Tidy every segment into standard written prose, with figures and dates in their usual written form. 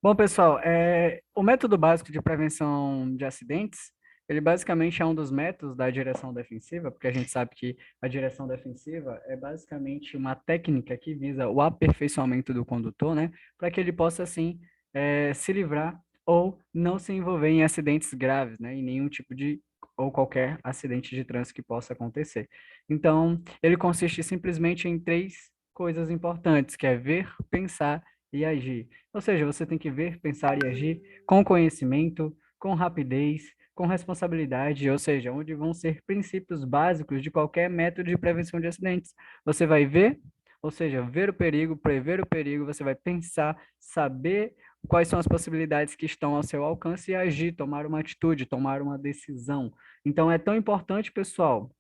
Bom, pessoal, o método básico de prevenção de acidentes, ele basicamente é um dos métodos da direção defensiva, porque a gente sabe que a direção defensiva é basicamente uma técnica que visa o aperfeiçoamento do condutor, né, para que ele possa, assim, se livrar ou não se envolver em acidentes graves, né, em nenhum tipo de ou qualquer acidente de trânsito que possa acontecer. Então, ele consiste simplesmente em três coisas importantes, que é ver, pensar e agir. Ou seja, você tem que ver, pensar e agir com conhecimento, com rapidez, com responsabilidade, ou seja, onde vão ser princípios básicos de qualquer método de prevenção de acidentes. Você vai ver, ou seja, ver o perigo, prever o perigo, você vai pensar, saber quais são as possibilidades que estão ao seu alcance e agir, tomar uma atitude, tomar uma decisão. Então, é tão importante, pessoal,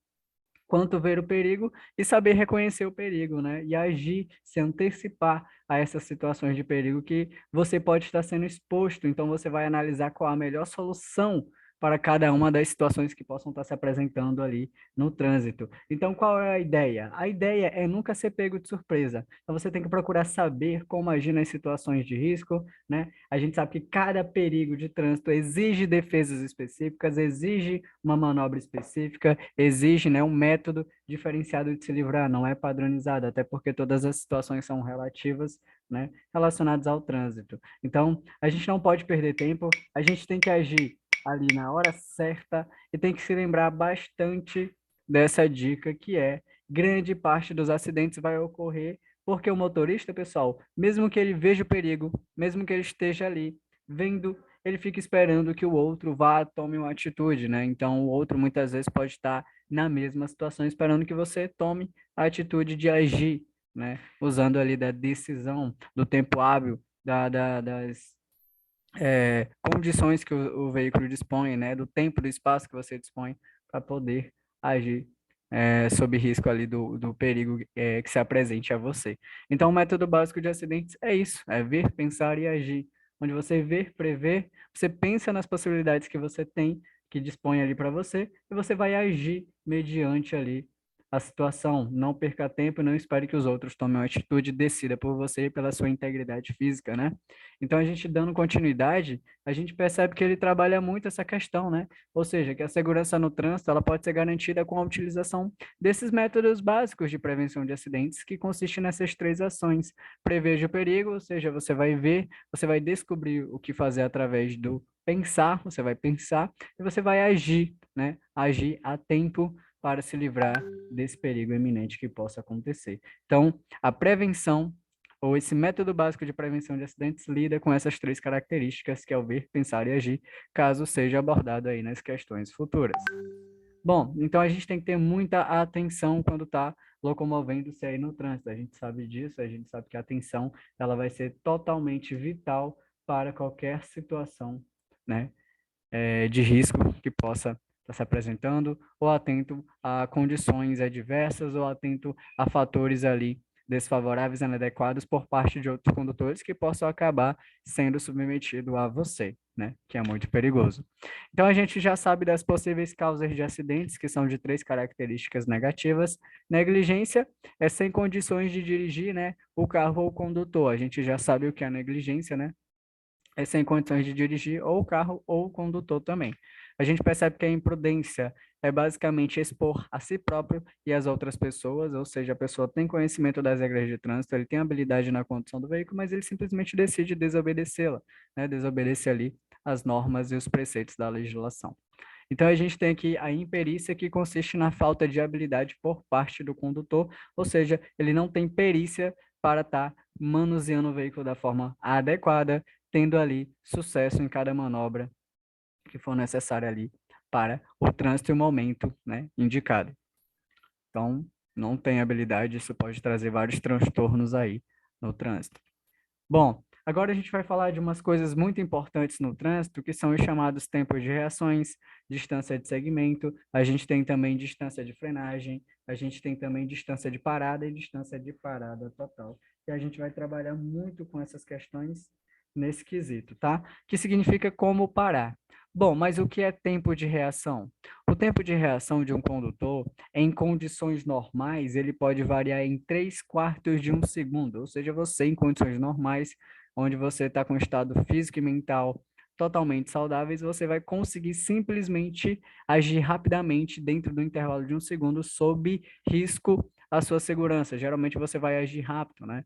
quanto ver o perigo e saber reconhecer o perigo, né? E agir, se antecipar a essas situações de perigo que você pode estar sendo exposto. Então, você vai analisar qual a melhor solução para cada uma das situações que possam estar se apresentando ali no trânsito. Então, qual é a ideia? A ideia é nunca ser pego de surpresa. Então, você tem que procurar saber como agir nas situações de risco, né? A gente sabe que cada perigo de trânsito exige defesas específicas, exige uma manobra específica, exige, né, um método diferenciado de se livrar, não é padronizado, até porque todas as situações são relativas, né, relacionadas ao trânsito. Então, a gente não pode perder tempo, a gente tem que agir ali na hora certa e tem que se lembrar bastante dessa dica que é grande parte dos acidentes vai ocorrer porque o motorista, pessoal, mesmo que ele veja o perigo, mesmo que ele esteja ali vendo, ele fica esperando que o outro vá, tome uma atitude, né? Então, o outro muitas vezes pode estar na mesma situação, esperando que você tome a atitude de agir, né? Usando ali da decisão, do tempo hábil, das condições que o veículo dispõe, né? Do tempo, do espaço que você dispõe para poder agir sob risco ali do perigo que se apresente a você. Então, o método básico de acidentes é isso, é ver, pensar e agir. Onde você vê, prevê, você pensa nas possibilidades que você tem, que dispõe ali para você, e você vai agir mediante ali a situação. Não perca tempo, não espere que os outros tomem uma atitude, decida por você e pela sua integridade física, né? Então, a gente dando continuidade, a gente percebe que ele trabalha muito essa questão, né? Ou seja, que a segurança no trânsito ela pode ser garantida com a utilização desses métodos básicos de prevenção de acidentes, que consiste nessas três ações. Preveja o perigo, ou seja, você vai ver, você vai descobrir o que fazer através do pensar, você vai pensar e você vai agir, né? Agir a tempo para se livrar desse perigo iminente que possa acontecer. Então, a prevenção ou esse método básico de prevenção de acidentes lida com essas três características, que é o ver, pensar e agir, caso seja abordado aí nas questões futuras. Bom, então a gente tem que ter muita atenção quando está locomovendo-se aí no trânsito. A gente sabe disso, a gente sabe que a atenção ela vai ser totalmente vital para qualquer situação, né, de risco que possa estar se apresentando, ou atento a condições adversas, ou atento a fatores ali desfavoráveis e inadequados por parte de outros condutores que possam acabar sendo submetido a você, né? Que é muito perigoso. Então, a gente já sabe das possíveis causas de acidentes, que são de três características negativas. Negligência é sem condições de dirigir, né? O carro ou o condutor. A gente já sabe o que é a negligência, né? É sem condições de dirigir ou o carro ou o condutor também. A gente percebe que a imprudência é basicamente expor a si próprio e as outras pessoas, ou seja, a pessoa tem conhecimento das regras de trânsito, ele tem habilidade na condução do veículo, mas ele simplesmente decide desobedecê-la, né? Desobedecer ali as normas e os preceitos da legislação. Então, a gente tem aqui a imperícia, que consiste na falta de habilidade por parte do condutor, ou seja, ele não tem perícia para estar manuseando o veículo da forma adequada, tendo ali sucesso em cada manobra que for necessária ali para o trânsito e o momento, né, indicado. Então, não tem habilidade, isso pode trazer vários transtornos aí no trânsito. Bom, agora a gente vai falar de umas coisas muito importantes no trânsito, que são os chamados tempos de reações, distância de segmento, a gente tem também distância de frenagem, a gente tem também distância de parada e distância de parada total. E a gente vai trabalhar muito com essas questões nesse quesito, tá? Que significa como parar. Bom, mas o que é tempo de reação? O tempo de reação de um condutor, em condições normais, ele pode variar em 3 quartos de um segundo, ou seja, você, em condições normais, onde você está com estado físico e mental totalmente saudáveis, você vai conseguir simplesmente agir rapidamente dentro do intervalo de 1 segundo sob risco à sua segurança. Geralmente você vai agir rápido, né?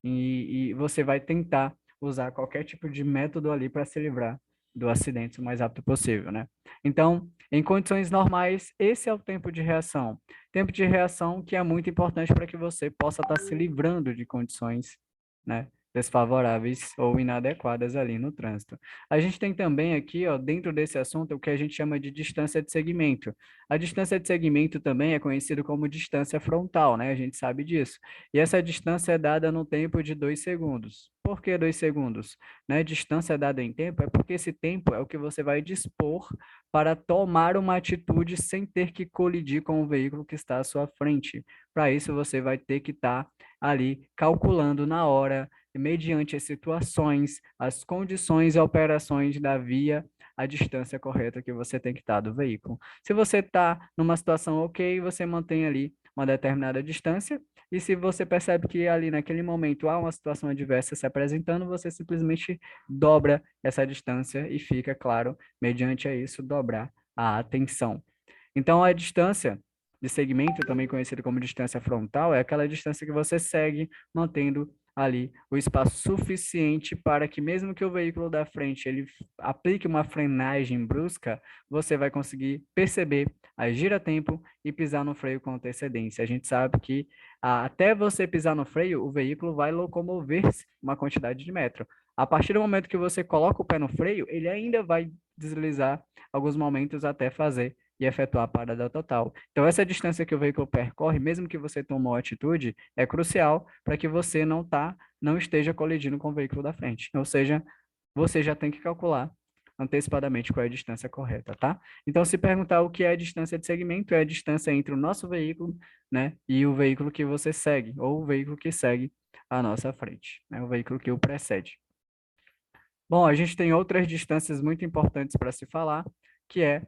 E você vai tentar usar qualquer tipo de método ali para se livrar do acidente o mais rápido possível, né? Então, em condições normais, esse é o tempo de reação. Tempo de reação que é muito importante para que você possa estar se livrando de condições, né, desfavoráveis ou inadequadas ali no trânsito. A gente tem também aqui, ó, dentro desse assunto, o que a gente chama de distância de segmento. A distância de segmento também é conhecido como distância frontal, né? A gente sabe disso. E essa distância é dada no tempo de 2 segundos. Por que 2 segundos? Né? Distância dada em tempo é porque esse tempo é o que você vai dispor para tomar uma atitude sem ter que colidir com o veículo que está à sua frente. Para isso, você vai ter que estar ali calculando na hora, mediante as situações, as condições e operações da via, a distância correta que você tem que estar do veículo. Se você está numa situação ok, você mantém ali uma determinada distância, e se você percebe que ali naquele momento há uma situação adversa se apresentando, você simplesmente dobra essa distância e fica, claro, mediante a isso, dobrar a atenção. Então, a distância de segmento, também conhecida como distância frontal, é aquela distância que você segue mantendo ali o espaço suficiente para que mesmo que o veículo da frente ele aplique uma frenagem brusca, você vai conseguir perceber, agir a tempo e pisar no freio com antecedência. A gente sabe que até você pisar no freio, o veículo vai locomover-se uma quantidade de metro. A partir do momento que você coloca o pé no freio, ele ainda vai deslizar alguns momentos até fazer e efetuar a parada total. Então, essa distância que o veículo percorre, mesmo que você tomou atitude, é crucial para que você não esteja colidindo com o veículo da frente. Ou seja, você já tem que calcular antecipadamente qual é a distância correta, tá? Então, se perguntar o que é a distância de segmento, é a distância entre o nosso veículo, né, e o veículo que você segue, ou o veículo que segue à nossa frente, né, o veículo que o precede. Bom, a gente tem outras distâncias muito importantes para se falar, que é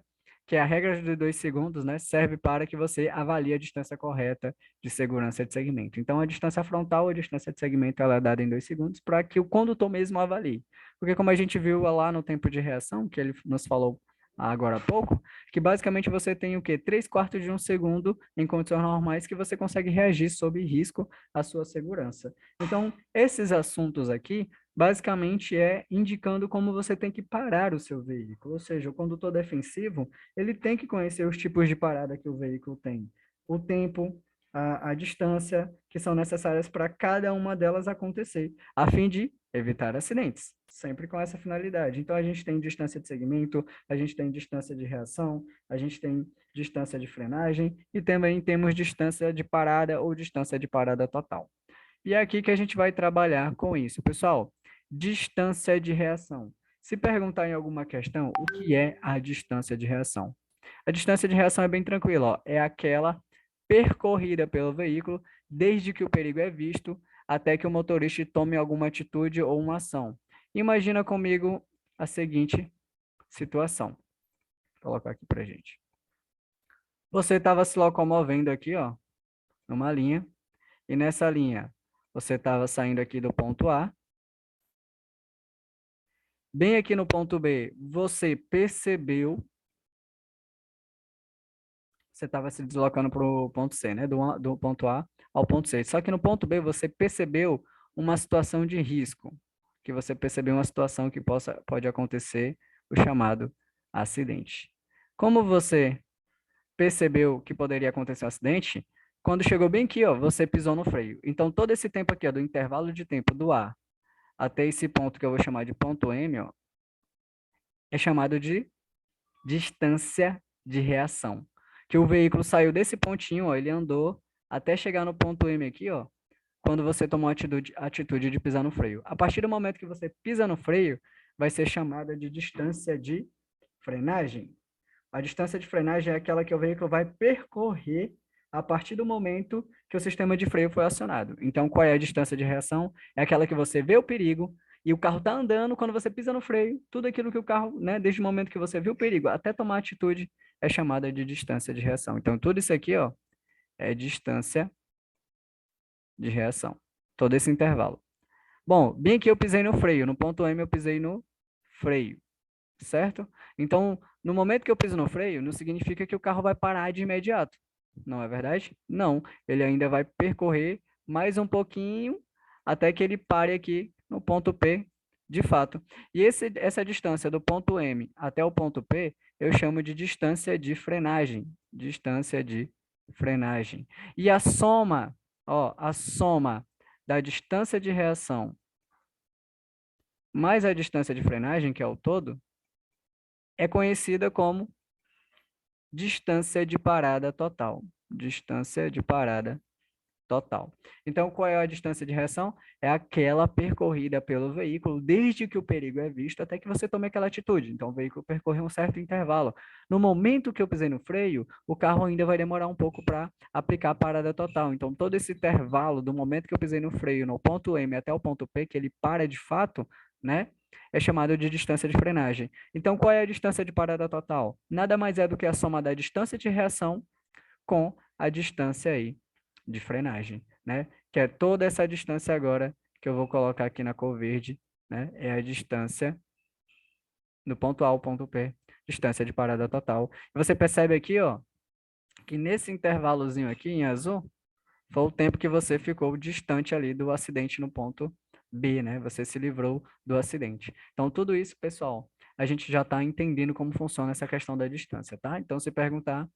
que a regra de 2 segundos, né, serve para que você avalie a distância correta de segurança de segmento. Então, a distância frontal, a distância de segmento, ela é dada em 2 segundos para que o condutor mesmo avalie. Porque como a gente viu lá no tempo de reação, que ele nos falou agora há pouco, que basicamente você tem o quê? 3/4 de 1 segundo em condições normais que você consegue reagir sob risco à sua segurança. Então, esses assuntos aqui basicamente é indicando como você tem que parar o seu veículo. Ou seja, o condutor defensivo, ele tem que conhecer os tipos de parada que o veículo tem. O tempo, a distância que são necessárias para cada uma delas acontecer, a fim de evitar acidentes, sempre com essa finalidade. Então, a gente tem distância de segmento, a gente tem distância de reação, a gente tem distância de frenagem e também temos distância de parada ou distância de parada total. E é aqui que a gente vai trabalhar com isso. Pessoal, distância de reação. Se perguntar em alguma questão, o que é a distância de reação? A distância de reação é bem tranquila, ó. É aquela percorrida pelo veículo desde que o perigo é visto até que o motorista tome alguma atitude ou uma ação. Imagina comigo a seguinte situação. Vou colocar aqui para gente. Você estava se locomovendo aqui, ó, numa linha, e nessa linha você estava saindo aqui do ponto A. Bem aqui no ponto B, você percebeu, você estava se deslocando para o ponto C, né? Do ponto A ao ponto C. Só que no ponto B você percebeu uma situação de risco, que você percebeu uma situação que pode acontecer, o chamado acidente. Como você percebeu que poderia acontecer um acidente? Quando chegou bem aqui, ó, você pisou no freio. Então, todo esse tempo aqui, ó, do intervalo de tempo do A até esse ponto que eu vou chamar de ponto M, ó, é chamado de distância de reação. Que o veículo saiu desse pontinho, ó, ele andou até chegar no ponto M aqui, ó, quando você tomou a atitude de pisar no freio. A partir do momento que você pisa no freio, vai ser chamada de distância de frenagem. A distância de frenagem é aquela que o veículo vai percorrer a partir do momento que o sistema de freio foi acionado. Então, qual é a distância de reação? É aquela que você vê o perigo e o carro está andando, quando você pisa no freio, tudo aquilo que o carro, né, desde o momento que você viu o perigo até tomar atitude, é chamada de distância de reação. Então, tudo isso aqui, ó, é distância de reação. Todo esse intervalo. Bom, bem que eu pisei no freio, no ponto M eu pisei no freio, certo? Então, no momento que eu piso no freio, não significa que o carro vai parar de imediato, não é verdade? Não, ele ainda vai percorrer mais um pouquinho até que ele pare aqui no ponto P, de fato. E essa distância do ponto M até o ponto P, eu chamo de distância de frenagem, distância de frenagem. E a soma, ó, a soma da distância de reação mais a distância de frenagem, que é o todo, é conhecida como distância de parada total. Distância de parada total. Então, qual é a distância de reação? É aquela percorrida pelo veículo desde que o perigo é visto até que você tome aquela atitude. Então, o veículo percorreu um certo intervalo. No momento que eu pisei no freio, o carro ainda vai demorar um pouco para aplicar a parada total. Então, todo esse intervalo do momento que eu pisei no freio, no ponto M até o ponto P, que ele para de fato, né? É chamado de distância de frenagem. Então, qual é a distância de parada total? Nada mais é do que a soma da distância de reação com a distância aí de frenagem, né? Que é toda essa distância agora que eu vou colocar aqui na cor verde, né? É a distância do ponto A ao ponto P, distância de parada total. E você percebe aqui, ó, que nesse intervalozinho aqui em azul, foi o tempo que você ficou distante ali do acidente no ponto B, né? Você se livrou do acidente. Então, tudo isso, pessoal, a gente já está entendendo como funciona essa questão da distância, tá? Então, se perguntar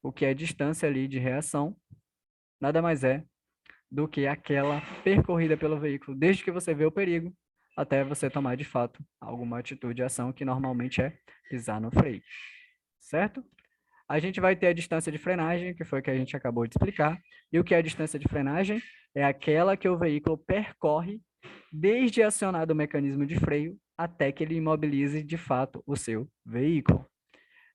o que é distância ali de reação, nada mais é do que aquela percorrida pelo veículo, desde que você vê o perigo até você tomar de fato alguma atitude, ação que normalmente é pisar no freio, certo? A gente vai ter a distância de frenagem, que foi o que a gente acabou de explicar. E o que é a distância de frenagem? É aquela que o veículo percorre desde acionado o mecanismo de freio até que ele imobilize de fato o seu veículo.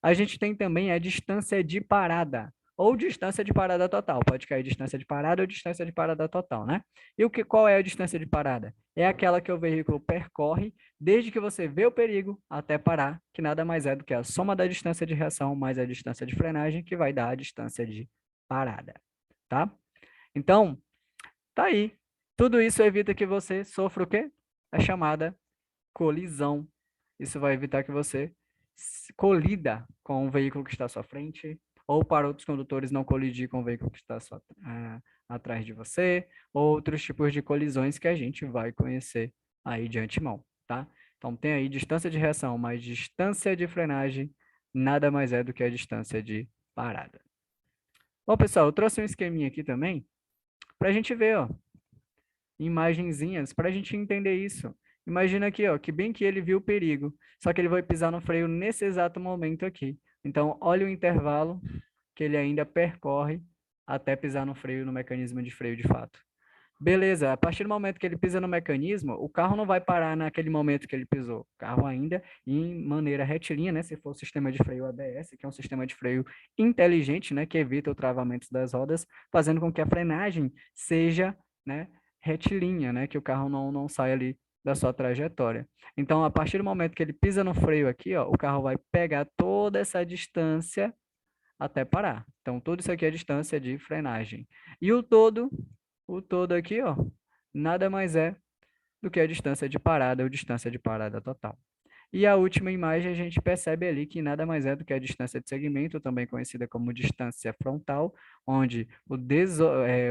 A gente tem também a distância de parada, ou distância de parada total. Pode cair distância de parada ou distância de parada total, né? E qual é a distância de parada? É aquela que o veículo percorre desde que você vê o perigo até parar, que nada mais é do que a soma da distância de reação mais a distância de frenagem, que vai dar a distância de parada, tá? Então, tá aí. Tudo isso evita que você sofra o quê? A chamada colisão. Isso vai evitar que você colida com o veículo que está à sua frente, ou para outros condutores não colidir com o veículo que está atrás de você, outros tipos de colisões que a gente vai conhecer aí de antemão, tá? Então, tem aí distância de reação, mais distância de frenagem, nada mais é do que a distância de parada. Bom, pessoal, eu trouxe um esqueminha aqui também, para a gente ver, ó, imagenzinhas, para a gente entender isso. Imagina aqui, ó, que bem que ele viu o perigo, só que ele vai pisar no freio nesse exato momento aqui. Então, olha o intervalo que ele ainda percorre até pisar no freio, no mecanismo de freio de fato. Beleza, a partir do momento que ele pisa no mecanismo, o carro não vai parar naquele momento que ele pisou. O carro ainda em maneira retilínea, né? Se for o sistema de freio ABS, que é um sistema de freio inteligente, né? Que evita o travamento das rodas, fazendo com que a frenagem seja, né? Retilínea, né? Que o carro não saia ali da sua trajetória. Então, a partir do momento que ele pisa no freio aqui, ó, o carro vai pegar toda essa distância até parar. Então, tudo isso aqui é distância de frenagem. E o todo aqui, ó, nada mais é do que a distância de parada ou distância de parada total. E a última imagem a gente percebe ali que nada mais é do que a distância de segmento, também conhecida como distância frontal, onde o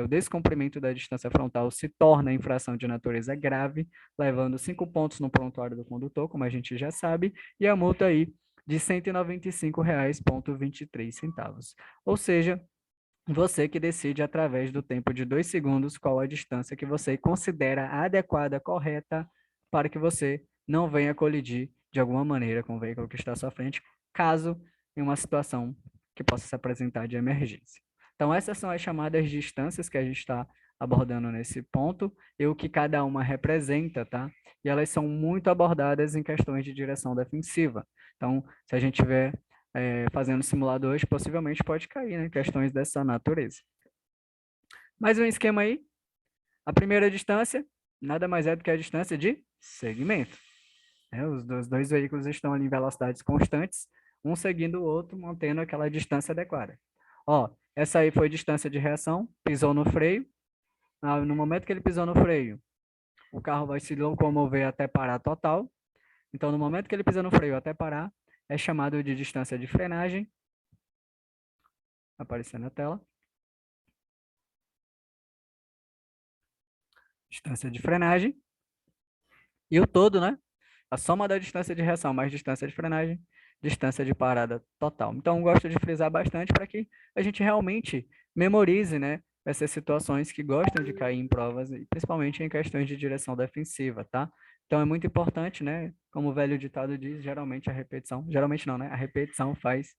descumprimento da distância frontal se torna infração de natureza grave, levando 5 pontos no prontuário do condutor, como a gente já sabe, e a multa aí de R$ 195,23. Ou seja, você que decide através do tempo de 2 segundos qual a distância que você considera adequada, correta, para que você não venha colidir de alguma maneira com o veículo que está à sua frente, caso em uma situação que possa se apresentar de emergência. Então, essas são as chamadas distâncias que a gente está abordando nesse ponto e o que cada uma representa, tá? E elas são muito abordadas em questões de direção defensiva. Então, se a gente tiver fazendo simuladores, possivelmente pode cair, né? Questões dessa natureza. Mais um esquema aí. A primeira distância nada mais é do que a distância de segmento. Os dois veículos estão ali em velocidades constantes, um seguindo o outro, mantendo aquela distância adequada. Ó, essa aí foi distância de reação, pisou no freio. No momento que ele pisou no freio, o carro vai se locomover até parar total. Então, no momento que ele pisa no freio até parar, é chamado de distância de frenagem, aparecendo na tela. Distância de frenagem. E o todo, né? A soma da distância de reação mais distância de frenagem, distância de parada total. Então, gosto de frisar bastante para que a gente realmente memorize, né, essas situações que gostam de cair em provas, e principalmente em questões de direção defensiva, tá? Então, é muito importante, né? Como o velho ditado diz, geralmente a repetição, geralmente não, né? A repetição faz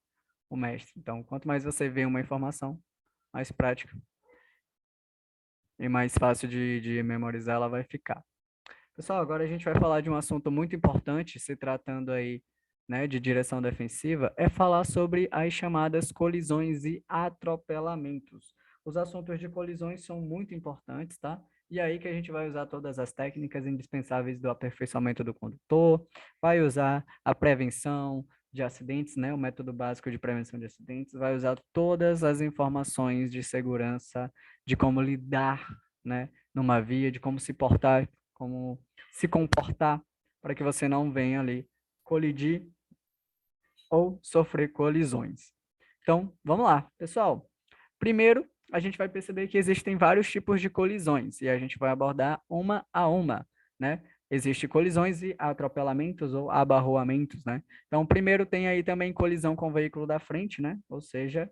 o mestre. Então, quanto mais você vê uma informação, mais prática e mais fácil de memorizar ela vai ficar. Pessoal, agora a gente vai falar de um assunto muito importante, se tratando aí, né, de direção defensiva, é falar sobre as chamadas colisões e atropelamentos. Os assuntos de colisões são muito importantes, tá? E aí que a gente vai usar todas as técnicas indispensáveis do aperfeiçoamento do condutor, vai usar a prevenção de acidentes, né, o método básico de prevenção de acidentes, vai usar todas as informações de segurança, de como lidar, né, numa via, de como se portar, como se comportar para que você não venha ali colidir ou sofrer colisões. Então, vamos lá, pessoal. Primeiro, a gente vai perceber que existem vários tipos de colisões e a gente vai abordar uma a uma, né? Existem colisões e atropelamentos ou abarroamentos, né? Então, primeiro tem aí também colisão com o veículo da frente, né? Ou seja,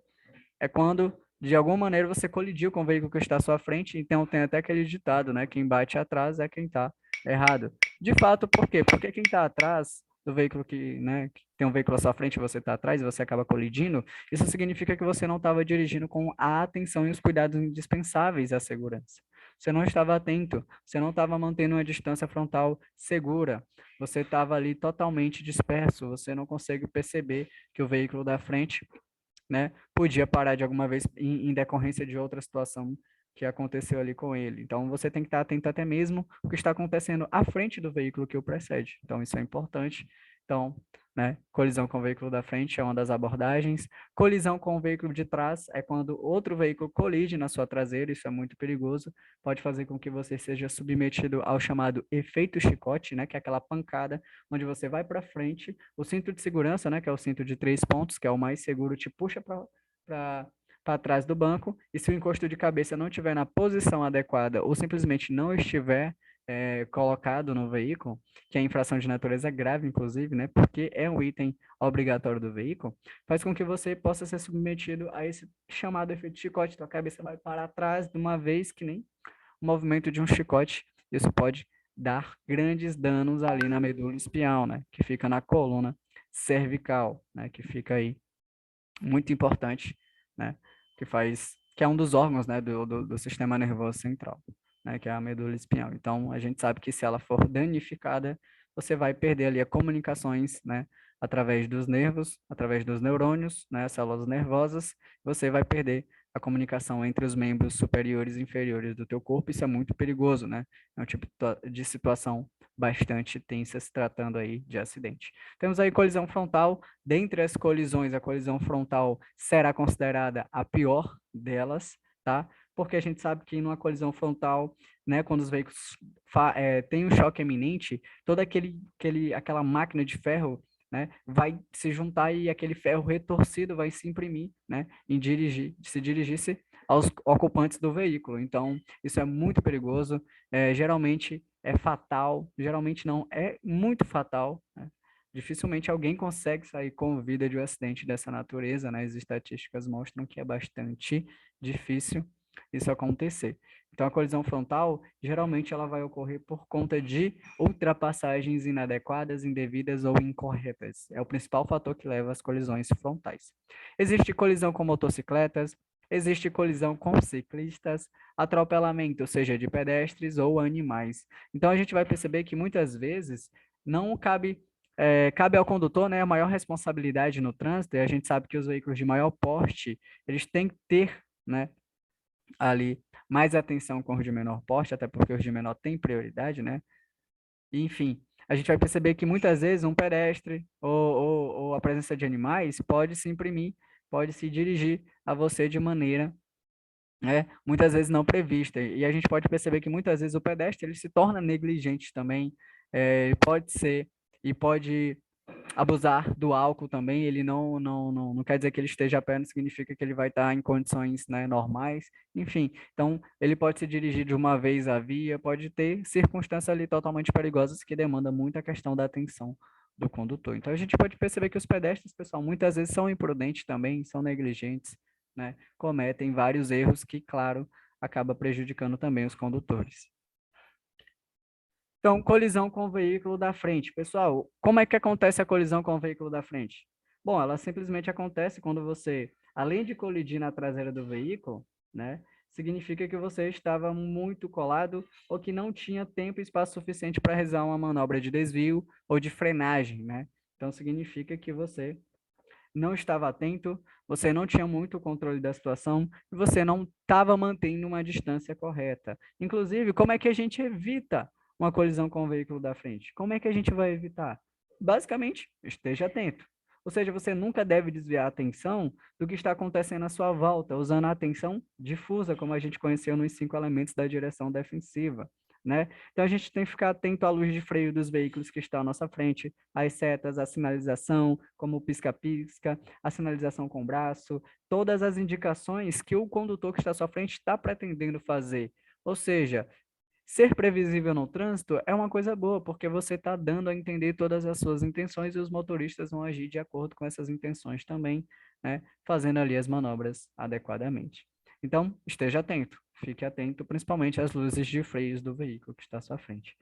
é quando de alguma maneira você colidiu com o veículo que está à sua frente, então tem até aquele ditado, né? Quem bate atrás é quem está errado. De fato, por quê? Porque quem está atrás do veículo que, né, que tem um veículo à sua frente e você está atrás e você acaba colidindo, isso significa que você não estava dirigindo com a atenção e os cuidados indispensáveis à segurança. Você não estava atento, você não estava mantendo uma distância frontal segura, você estava ali totalmente disperso, você não consegue perceber que o veículo da frente, né, podia parar de alguma vez em decorrência de outra situação que aconteceu ali com ele. Então, você tem que estar atento até mesmo o que está acontecendo à frente do veículo que o precede. Então, isso é importante. Então, né, colisão com o veículo da frente é uma das abordagens. Colisão com o veículo de trás é quando outro veículo colide na sua traseira, isso é muito perigoso. Pode fazer com que você seja submetido ao chamado efeito chicote, né, que é aquela pancada onde você vai para frente, o cinto de segurança, né, que é o cinto de 3 pontos, que é o mais seguro, te puxa para trás do banco, e se o encosto de cabeça não estiver na posição adequada ou simplesmente não estiver colocado no veículo, que é infração de natureza grave, inclusive, né, porque é um item obrigatório do veículo, faz com que você possa ser submetido a esse chamado efeito chicote. Tua cabeça vai para trás de uma vez, que nem o movimento de um chicote. Isso pode dar grandes danos ali na medula espinhal, né, que fica na coluna cervical, né, que fica aí muito importante, né, que é um dos órgãos, né, do sistema nervoso central, né, que é a medula espinhal. Então, a gente sabe que se ela for danificada, você vai perder ali as comunicações, né, através dos nervos, através dos neurônios, né, células nervosas, você vai perder a comunicação entre os membros superiores e inferiores do teu corpo. Isso é muito perigoso, né? É um tipo de situação bastante tensa se tratando aí de acidente. Temos aí colisão frontal. Dentre as colisões, a colisão frontal será considerada a pior delas, tá? Porque a gente sabe que numa colisão frontal, né, quando os veículos têm um choque iminente, toda aquela máquina de ferro, né, vai se juntar e aquele ferro retorcido vai se imprimir, né, se dirigisse aos ocupantes do veículo. Então, isso é muito perigoso, geralmente é fatal, geralmente não, é muito fatal, né? Dificilmente alguém consegue sair com vida de um acidente dessa natureza, né? As estatísticas mostram que é bastante difícil isso acontecer. Então, a colisão frontal, geralmente, ela vai ocorrer por conta de ultrapassagens inadequadas, indevidas ou incorretas. É o principal fator que leva às colisões frontais. Existe colisão com motocicletas, existe colisão com ciclistas, atropelamento, seja de pedestres ou animais. Então, a gente vai perceber que muitas vezes não cabe ao condutor, né, a maior responsabilidade no trânsito, e a gente sabe que os veículos de maior porte, eles têm que ter, né, ali mais atenção com os de menor porte, até porque os de menor têm prioridade, né? E, enfim, a gente vai perceber que muitas vezes um pedestre ou a presença de animais pode se imprimir, pode se dirigir a você de maneira né, muitas vezes não prevista. E a gente pode perceber que muitas vezes o pedestre ele se torna negligente também, pode ser, e pode abusar do álcool também, ele não quer dizer que ele esteja a pé, não significa que ele vai estar em condições, né, normais, enfim. Então, ele pode se dirigir de uma vez à via, pode ter circunstâncias ali totalmente perigosas que demandam muito a questão da atenção do condutor. Então, a gente pode perceber que os pedestres, pessoal, muitas vezes são imprudentes também, são negligentes, né, cometem vários erros que, claro, acaba prejudicando também os condutores. Então, colisão com o veículo da frente. Pessoal, como é que acontece a colisão com o veículo da frente? Bom, ela simplesmente acontece quando você, além de colidir na traseira do veículo, né, significa que você estava muito colado ou que não tinha tempo e espaço suficiente para realizar uma manobra de desvio ou de frenagem, né? Então, significa que você não estava atento, você não tinha muito controle da situação e você não estava mantendo uma distância correta. Inclusive, como é que a gente evita uma colisão com o veículo da frente? Como é que a gente vai evitar? Basicamente, esteja atento. Ou seja, você nunca deve desviar a atenção do que está acontecendo à sua volta, usando a atenção difusa, como a gente conheceu nos 5 elementos da direção defensiva, né? Então, a gente tem que ficar atento à luz de freio dos veículos que estão à nossa frente, as setas, a sinalização, como o pisca-pisca, a sinalização com o braço, todas as indicações que o condutor que está à sua frente está pretendendo fazer. Ou seja, ser previsível no trânsito é uma coisa boa, porque você está dando a entender todas as suas intenções e os motoristas vão agir de acordo com essas intenções também, né? Fazendo ali as manobras adequadamente. Então, esteja atento, fique atento, principalmente às luzes de freios do veículo que está à sua frente.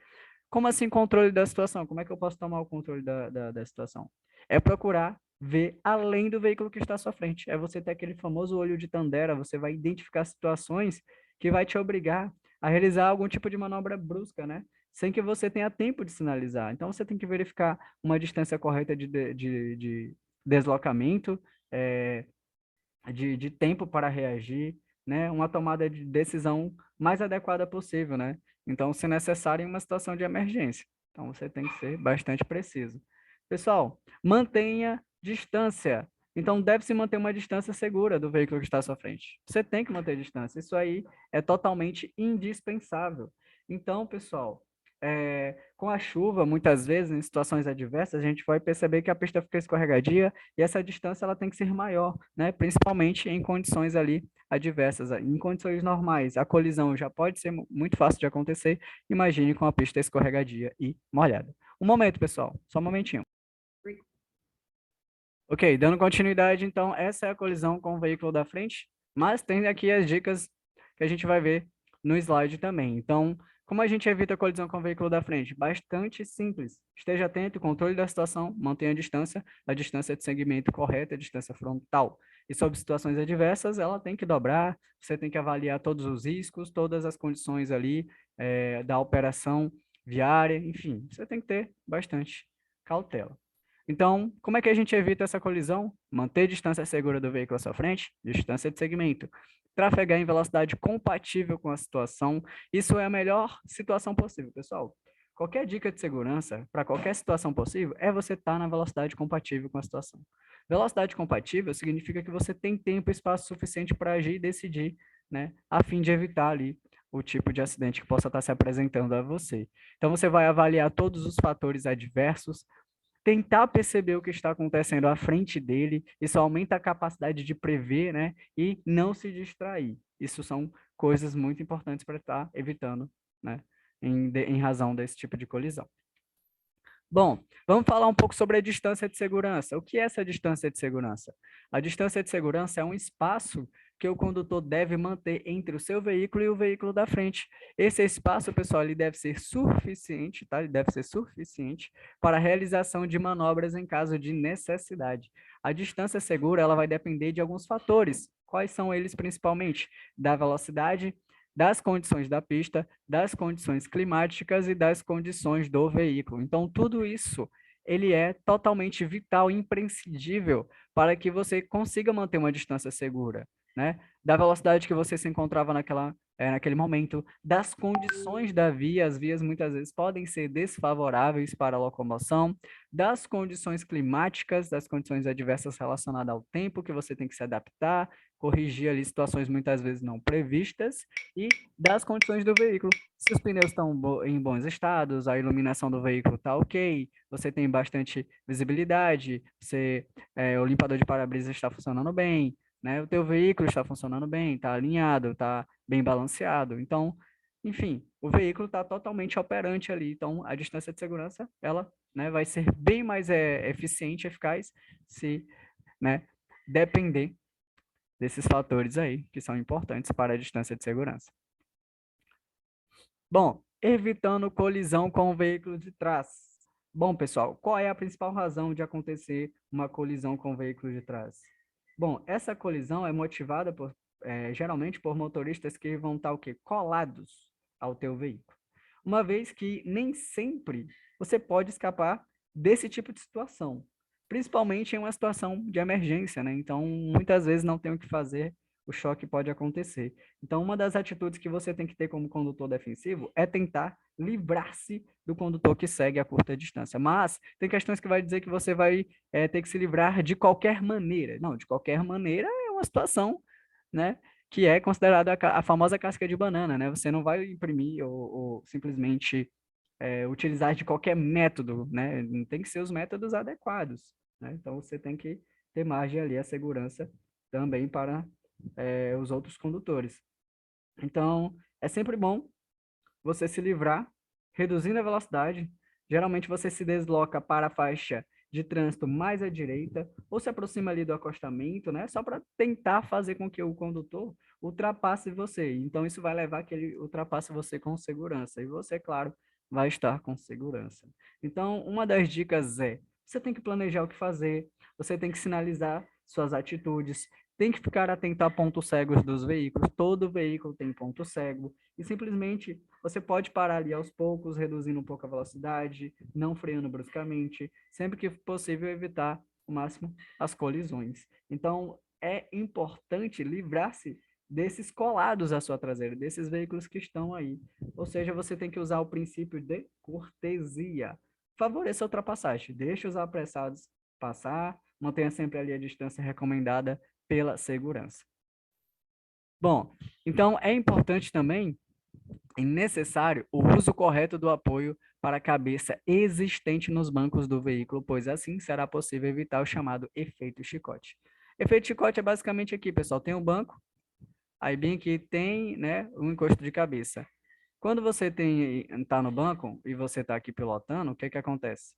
Como assim controle da situação? Como é que eu posso tomar o controle da situação? É procurar ver além do veículo que está à sua frente. É você ter aquele famoso olho de Tandera, você vai identificar situações que vai te obrigar a realizar algum tipo de manobra brusca, né? Sem que você tenha tempo de sinalizar. Então, você tem que verificar uma distância correta de deslocamento, é, de tempo para reagir, né? Uma tomada de decisão mais adequada possível, né? Então, se necessário, em uma situação de emergência. Então, você tem que ser bastante preciso. Pessoal, mantenha distância. Então, deve-se manter uma distância segura do veículo que está à sua frente. Você tem que manter distância. Isso aí é totalmente indispensável. Então, pessoal, com a chuva, muitas vezes, em situações adversas, a gente vai perceber que a pista fica escorregadia e essa distância ela tem que ser maior, né? Principalmente em condições ali adversas. Em condições normais, a colisão já pode ser muito fácil de acontecer. Imagine com a pista escorregadia e molhada. Um momento, pessoal, só um momentinho. Ok, dando continuidade, então, essa é a colisão com o veículo da frente, mas tem aqui as dicas que a gente vai ver no slide também. Então, como a gente evita a colisão com o veículo da frente? Bastante simples. Esteja atento, controle da situação, mantenha a distância de segmento correta, a distância frontal. E sobre situações adversas, ela tem que dobrar, você tem que avaliar todos os riscos, todas as condições ali da operação viária, enfim, você tem que ter bastante cautela. Então, como é que a gente evita essa colisão? Manter distância segura do veículo à sua frente, distância de segmento. Trafegar em velocidade compatível com a situação. Isso é a melhor situação possível, pessoal. Qualquer dica de segurança para qualquer situação possível é você estar na velocidade compatível com a situação. Velocidade compatível significa que você tem tempo e espaço suficiente para agir e decidir, né, a fim de evitar ali o tipo de acidente que possa estar se apresentando a você. Então, você vai avaliar todos os fatores adversos, tentar perceber o que está acontecendo à frente dele, isso aumenta a capacidade de prever, né? E não se distrair. Isso são coisas muito importantes para estar evitando, né? Em razão desse tipo de colisão. Bom, vamos falar um pouco sobre a distância de segurança. O que é essa distância de segurança? A distância de segurança é um espaço que o condutor deve manter entre o seu veículo e o veículo da frente. Esse espaço, pessoal, ele deve ser suficiente, tá? Ele deve ser suficiente para a realização de manobras em caso de necessidade. A distância segura, ela vai depender de alguns fatores. Quais são eles principalmente? Da velocidade, das condições da pista, das condições climáticas e das condições do veículo. Então, tudo isso ele é totalmente vital e imprescindível para que você consiga manter uma distância segura, né? Da velocidade que você se encontrava naquele momento, das condições da via, as vias muitas vezes podem ser desfavoráveis para a locomoção, das condições climáticas, das condições adversas relacionadas ao tempo que você tem que se adaptar, corrigir ali situações muitas vezes não previstas, e das condições do veículo. Se os pneus estão em bons estados, a iluminação do veículo está ok, você tem bastante visibilidade, o limpador de para-brisa está funcionando bem, né? O teu veículo está funcionando bem, está alinhado, está bem balanceado. Então, enfim, o veículo está totalmente operante ali. Então, a distância de segurança, ela, né, vai ser bem mais eficiente, eficaz, se, né, depender desses fatores aí, que são importantes para a distância de segurança. Bom, evitando colisão com o veículo de trás. Bom, pessoal, qual é a principal razão de acontecer uma colisão com o veículo de trás? Bom, essa colisão é motivada geralmente por motoristas que vão estar o quê? Colados ao teu veículo. Uma vez que nem sempre você pode escapar desse tipo de situação, principalmente em uma situação de emergência, né? Então, muitas vezes não tem o que fazer, o choque pode acontecer. Então, uma das atitudes que você tem que ter como condutor defensivo é tentar livrar-se do condutor que segue a curta distância. Mas tem questões que vai dizer que você vai ter que se livrar de qualquer maneira. Não, de qualquer maneira é uma situação, né, que é considerada a famosa casca de banana, né? Você não vai imprimir ou simplesmente utilizar de qualquer método, né? Não tem que ser os métodos adequados, né? Então, você tem que ter margem ali, a segurança também para os outros condutores. Então, é sempre bom você se livrar, reduzindo a velocidade. Geralmente você se desloca para a faixa de trânsito mais à direita, ou se aproxima ali do acostamento, né? Só para tentar fazer com que o condutor ultrapasse você. Então, isso vai levar que ele ultrapasse você com segurança. E você, claro, vai estar com segurança. Então, uma das dicas é, você tem que planejar o que fazer, você tem que sinalizar suas atitudes, tem que ficar atento a pontos cegos dos veículos. Todo veículo tem ponto cego. E simplesmente você pode parar ali aos poucos, reduzindo um pouco a velocidade, não freando bruscamente, sempre que possível evitar o máximo as colisões. Então, é importante livrar-se desses colados à sua traseira, desses veículos que estão aí. Ou seja, você tem que usar o princípio de cortesia. Favoreça a ultrapassagem, deixe os apressados passar, mantenha sempre ali a distância recomendada pela segurança. Bom, então é importante também e necessário o uso correto do apoio para a cabeça existente nos bancos do veículo, pois assim será possível evitar o chamado efeito chicote. Efeito chicote é basicamente aqui, pessoal, tem um banco, aí bem aqui tem, né, um encosto de cabeça. Quando você está no banco e você está aqui pilotando, o que acontece?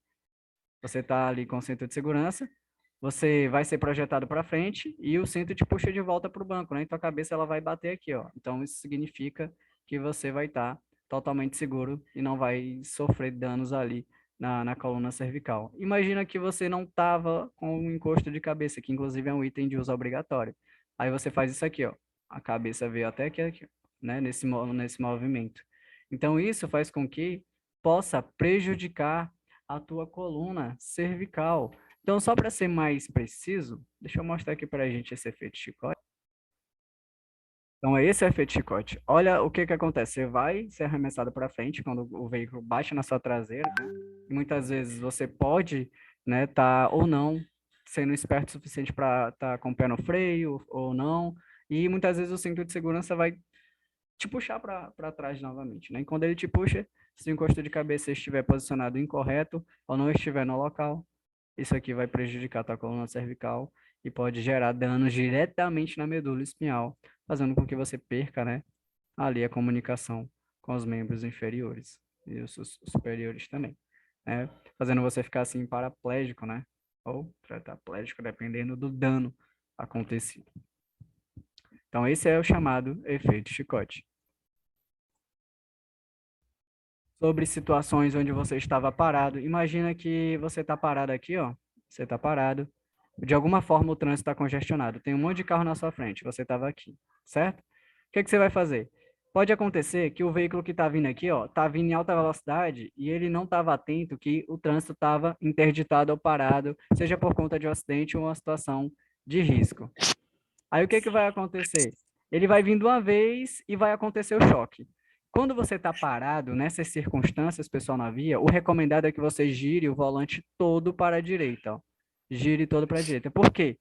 Você está ali com o cinto de segurança, você vai ser projetado para frente e o cinto te puxa de volta para o banco, né? Então a cabeça ela vai bater aqui, ó. Então isso significa que você vai estar totalmente seguro e não vai sofrer danos ali na coluna cervical. Imagina que você não estava com um encosto de cabeça, que inclusive é um item de uso obrigatório. Aí você faz isso aqui, ó. A cabeça veio até aqui, né? Nesse movimento. Então isso faz com que possa prejudicar a tua coluna cervical. Então, só para ser mais preciso, deixa eu mostrar aqui para a gente esse efeito chicote. Então, é esse efeito chicote. Olha o que acontece. Você vai ser arremessado para frente quando o veículo bate na sua traseira, né? E muitas vezes você pode, né, tá ou não sendo esperto o suficiente para estar com o pé no freio ou não. E muitas vezes o cinto de segurança vai te puxar para trás novamente, né? E quando ele te puxa, se o encosto de cabeça estiver posicionado incorreto ou não estiver no local, isso aqui vai prejudicar a tua coluna cervical e pode gerar danos diretamente na medula espinhal, fazendo com que você perca, né, ali a comunicação com os membros inferiores e os superiores também, né? Fazendo você ficar assim paraplégico, né? Ou tetraplégico, dependendo do dano acontecido. Então, esse é o chamado efeito chicote. Sobre situações onde você estava parado. Imagina que você está parado aqui, ó. Você está parado. De alguma forma o trânsito está congestionado. Tem um monte de carro na sua frente. Você estava aqui, certo? O que você vai fazer? Pode acontecer que o veículo que está vindo aqui, ó, está vindo em alta velocidade e ele não estava atento que o trânsito estava interditado ou parado, seja por conta de um acidente ou uma situação de risco. Aí o que vai acontecer? ele vai vir de uma vez e vai acontecer o choque. Quando você está parado, nessas circunstâncias, pessoal, na via, o recomendado é que você gire o volante todo para a direita, ó. Gire todo para a direita. Por quê?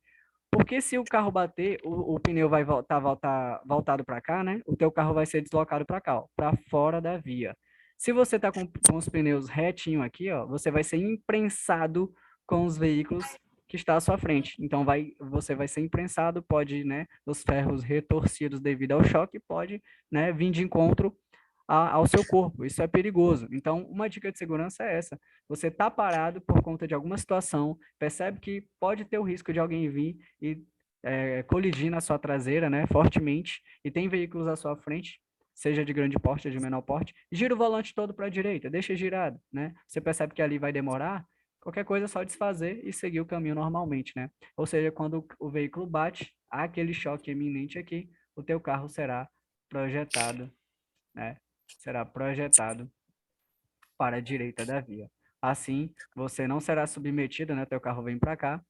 Porque se o carro bater, o pneu vai voltar voltado para cá, né? O teu carro vai ser deslocado para cá, ó, para fora da via. Se você está com os pneus retinho aqui, ó, você vai ser imprensado com os veículos que está à sua frente. Então você vai ser imprensado, pode, né, os ferros retorcidos devido ao choque, pode, né, vir de encontro ao seu corpo. Isso é perigoso. Então, uma dica de segurança é essa. Você está parado por conta de alguma situação, percebe que pode ter o risco de alguém vir e colidir na sua traseira, né, fortemente, e tem veículos à sua frente, seja de grande porte ou de menor porte, gira o volante todo para a direita, deixa girado, né? Você percebe que ali vai demorar, qualquer coisa é só desfazer e seguir o caminho normalmente, né? Ou seja, quando o veículo bate, há aquele choque iminente aqui, o teu carro será projetado, né? Será projetado para a direita da via. Assim, você não será submetido, né? Teu carro vem para cá,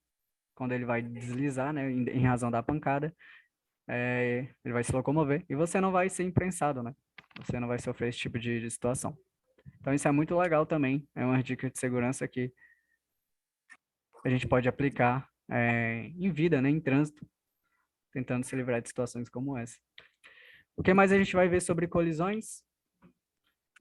quando ele vai deslizar, né? Em razão da pancada, ele vai se locomover e você não vai ser imprensado, né? Você não vai sofrer esse tipo de situação. Então, isso é muito legal também. É uma dica de segurança que a gente pode aplicar em vida, né? Em trânsito, tentando se livrar de situações como essa. O que mais a gente vai ver sobre colisões?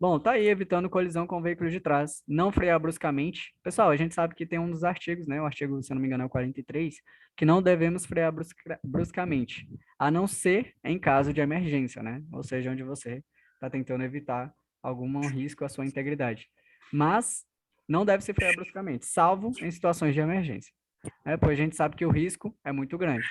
Bom, tá aí, evitando colisão com veículos de trás. Não frear bruscamente. Pessoal, a gente sabe que tem um dos artigos, né? O artigo, se eu não me engano, é o 43, que não devemos frear bruscamente, a não ser em caso de emergência, né? Ou seja, onde você está tentando evitar algum risco à sua integridade. Mas não deve se frear bruscamente, salvo em situações de emergência, né? Pois a gente sabe que o risco é muito grande.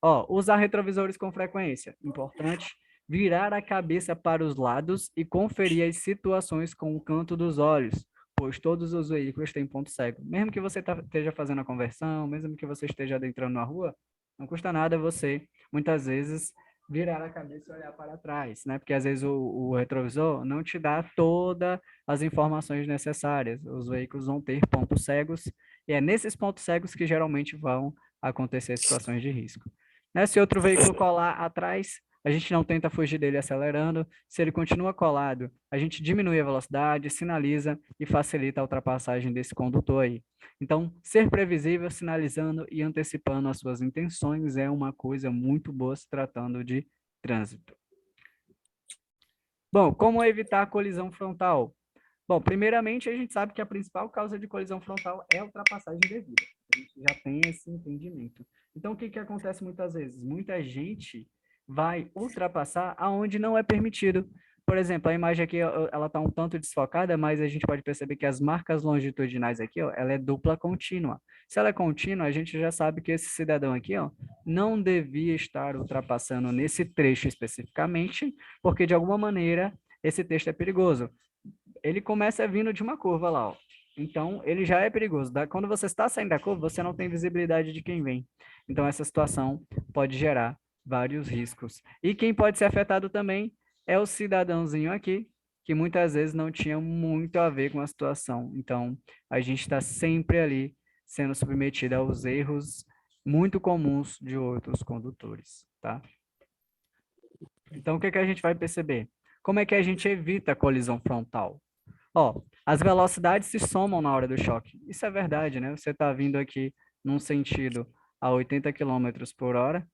Ó, usar retrovisores com frequência. Importante. Virar a cabeça para os lados e conferir as situações com o canto dos olhos, pois todos os veículos têm ponto cego. Mesmo que você esteja fazendo a conversão, mesmo que você esteja adentrando na rua, não custa nada você, muitas vezes, virar a cabeça e olhar para trás, né? Porque às vezes o retrovisor não te dá todas as informações necessárias. Os veículos vão ter pontos cegos e é nesses pontos cegos que geralmente vão acontecer situações de risco. Né? Se outro veículo colar atrás, a gente não tenta fugir dele acelerando. Se ele continua colado, a gente diminui a velocidade, sinaliza e facilita a ultrapassagem desse condutor aí. Então, ser previsível, sinalizando e antecipando as suas intenções é uma coisa muito boa se tratando de trânsito. Bom, como evitar a colisão frontal? Bom, primeiramente, a gente sabe que a principal causa de colisão frontal é a ultrapassagem indevida. A gente já tem esse entendimento. Então, o que acontece muitas vezes? Muita gente vai ultrapassar aonde não é permitido. Por exemplo, a imagem aqui, ela está um tanto desfocada, mas a gente pode perceber que as marcas longitudinais aqui, ó, ela é dupla contínua. Se ela é contínua, a gente já sabe que esse cidadão aqui, ó, não devia estar ultrapassando nesse trecho especificamente, porque de alguma maneira esse trecho é perigoso. Ele começa vindo de uma curva lá, ó. Então, ele já é perigoso. Quando você está saindo da curva, você não tem visibilidade de quem vem. Então, essa situação pode gerar vários riscos. E quem pode ser afetado também é o cidadãozinho aqui, que muitas vezes não tinha muito a ver com a situação. Então, a gente está sempre ali sendo submetido aos erros muito comuns de outros condutores, tá? Então, o que a gente vai perceber? Como é que a gente evita a colisão frontal? Ó, as velocidades se somam na hora do choque. Isso é verdade, né? Você está vindo aqui num sentido a 80 quilômetros por hora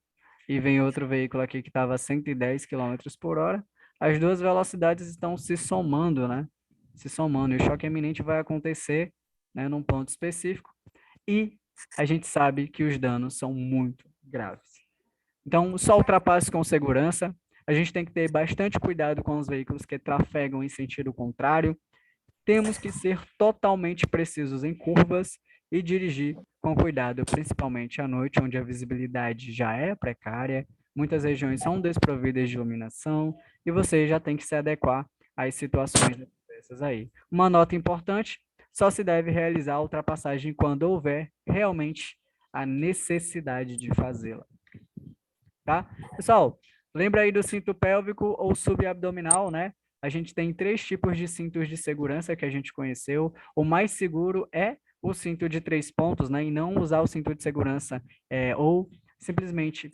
e vem outro veículo aqui que estava a 110 quilômetros por hora. As duas velocidades estão se somando, né? Se somando. E o choque iminente vai acontecer, né, num ponto específico. E a gente sabe que os danos são muito graves. Então, só ultrapasse com segurança. A gente tem que ter bastante cuidado com os veículos que trafegam em sentido contrário. Temos que ser totalmente precisos em curvas e dirigir com cuidado, principalmente à noite, onde a visibilidade já é precária, muitas regiões são desprovidas de iluminação e você já tem que se adequar às situações dessas aí. Uma nota importante, só se deve realizar a ultrapassagem quando houver realmente a necessidade de fazê-la. Tá? Pessoal, lembra aí do cinto pélvico ou subabdominal, né? A gente tem 3 tipos de cintos de segurança que a gente conheceu. O mais seguro é o cinto de 3 pontos, né? E não usar o cinto de segurança ou simplesmente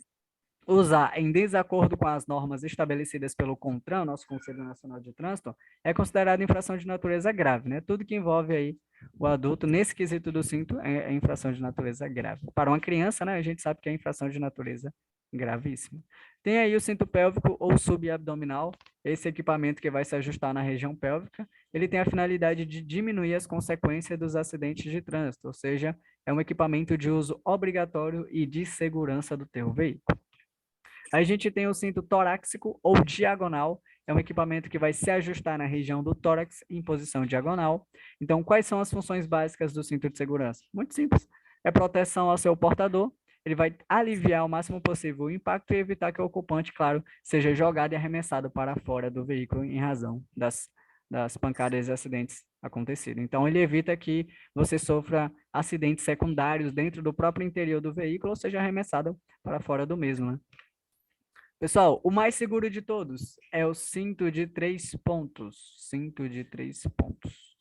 usar em desacordo com as normas estabelecidas pelo CONTRAN, nosso Conselho Nacional de Trânsito, é considerado infração de natureza grave, né? Tudo que envolve aí o adulto, nesse quesito do cinto, é infração de natureza grave. Para uma criança, né, a gente sabe que é infração de natureza gravíssima. Tem aí o cinto pélvico ou subabdominal, esse equipamento que vai se ajustar na região pélvica, ele tem a finalidade de diminuir as consequências dos acidentes de trânsito, ou seja, é um equipamento de uso obrigatório e de segurança do teu veículo. A gente tem o cinto torácico ou diagonal, é um equipamento que vai se ajustar na região do tórax em posição diagonal. Então, quais são as funções básicas do cinto de segurança? Muito simples. É proteção ao seu portador, ele vai aliviar o máximo possível o impacto e evitar que o ocupante, claro, seja jogado e arremessado para fora do veículo em razão das pancadas e acidentes acontecidos. Então, ele evita que você sofra acidentes secundários dentro do próprio interior do veículo ou seja arremessado para fora do mesmo, né? Pessoal, o mais seguro de todos é o cinto de 3 pontos. Cinto de 3 pontos.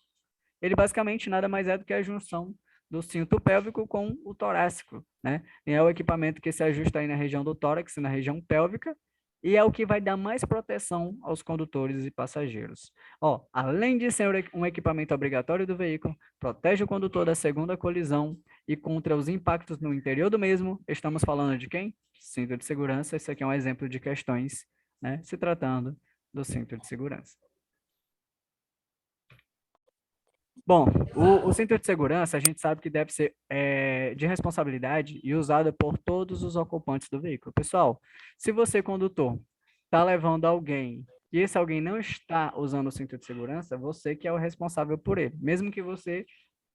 Ele basicamente nada mais é do que a junção do cinto pélvico com o torácico, né? E é o equipamento que se ajusta aí na região do tórax, na região pélvica, e é o que vai dar mais proteção aos condutores e passageiros. Ó, além de ser um equipamento obrigatório do veículo, protege o condutor da segunda colisão e contra os impactos no interior do mesmo. Estamos falando de quem? Cinto de segurança. Esse aqui é um exemplo de questões, né, se tratando do cinto de segurança. Bom, o cinto de segurança a gente sabe que deve ser de responsabilidade e usado por todos os ocupantes do veículo. Pessoal, se você, condutor, está levando alguém e esse alguém não está usando o cinto de segurança, você que é o responsável por ele. Mesmo que você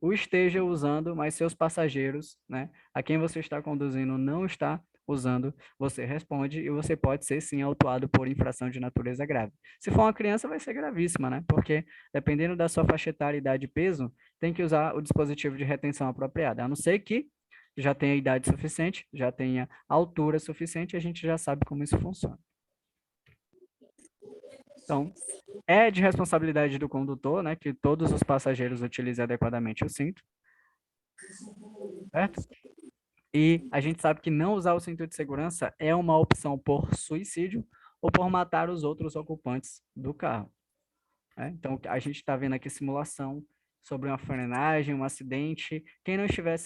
o esteja usando, mas seus passageiros, né, a quem você está conduzindo não está usando, você responde e você pode ser sim autuado por infração de natureza grave. Se for uma criança, vai ser gravíssima, né? Porque dependendo da sua faixa etária, idade e peso, tem que usar o dispositivo de retenção apropriado. A não ser que já tenha idade suficiente, já tenha altura suficiente, a gente já sabe como isso funciona. Então, é de responsabilidade do condutor, né, que todos os passageiros utilizem adequadamente o cinto, certo? E a gente sabe que não usar o cinto de segurança é uma opção por suicídio ou por matar os outros ocupantes do carro. Né? Então, a gente está vendo aqui simulação sobre uma frenagem, um acidente. Quem não estiver,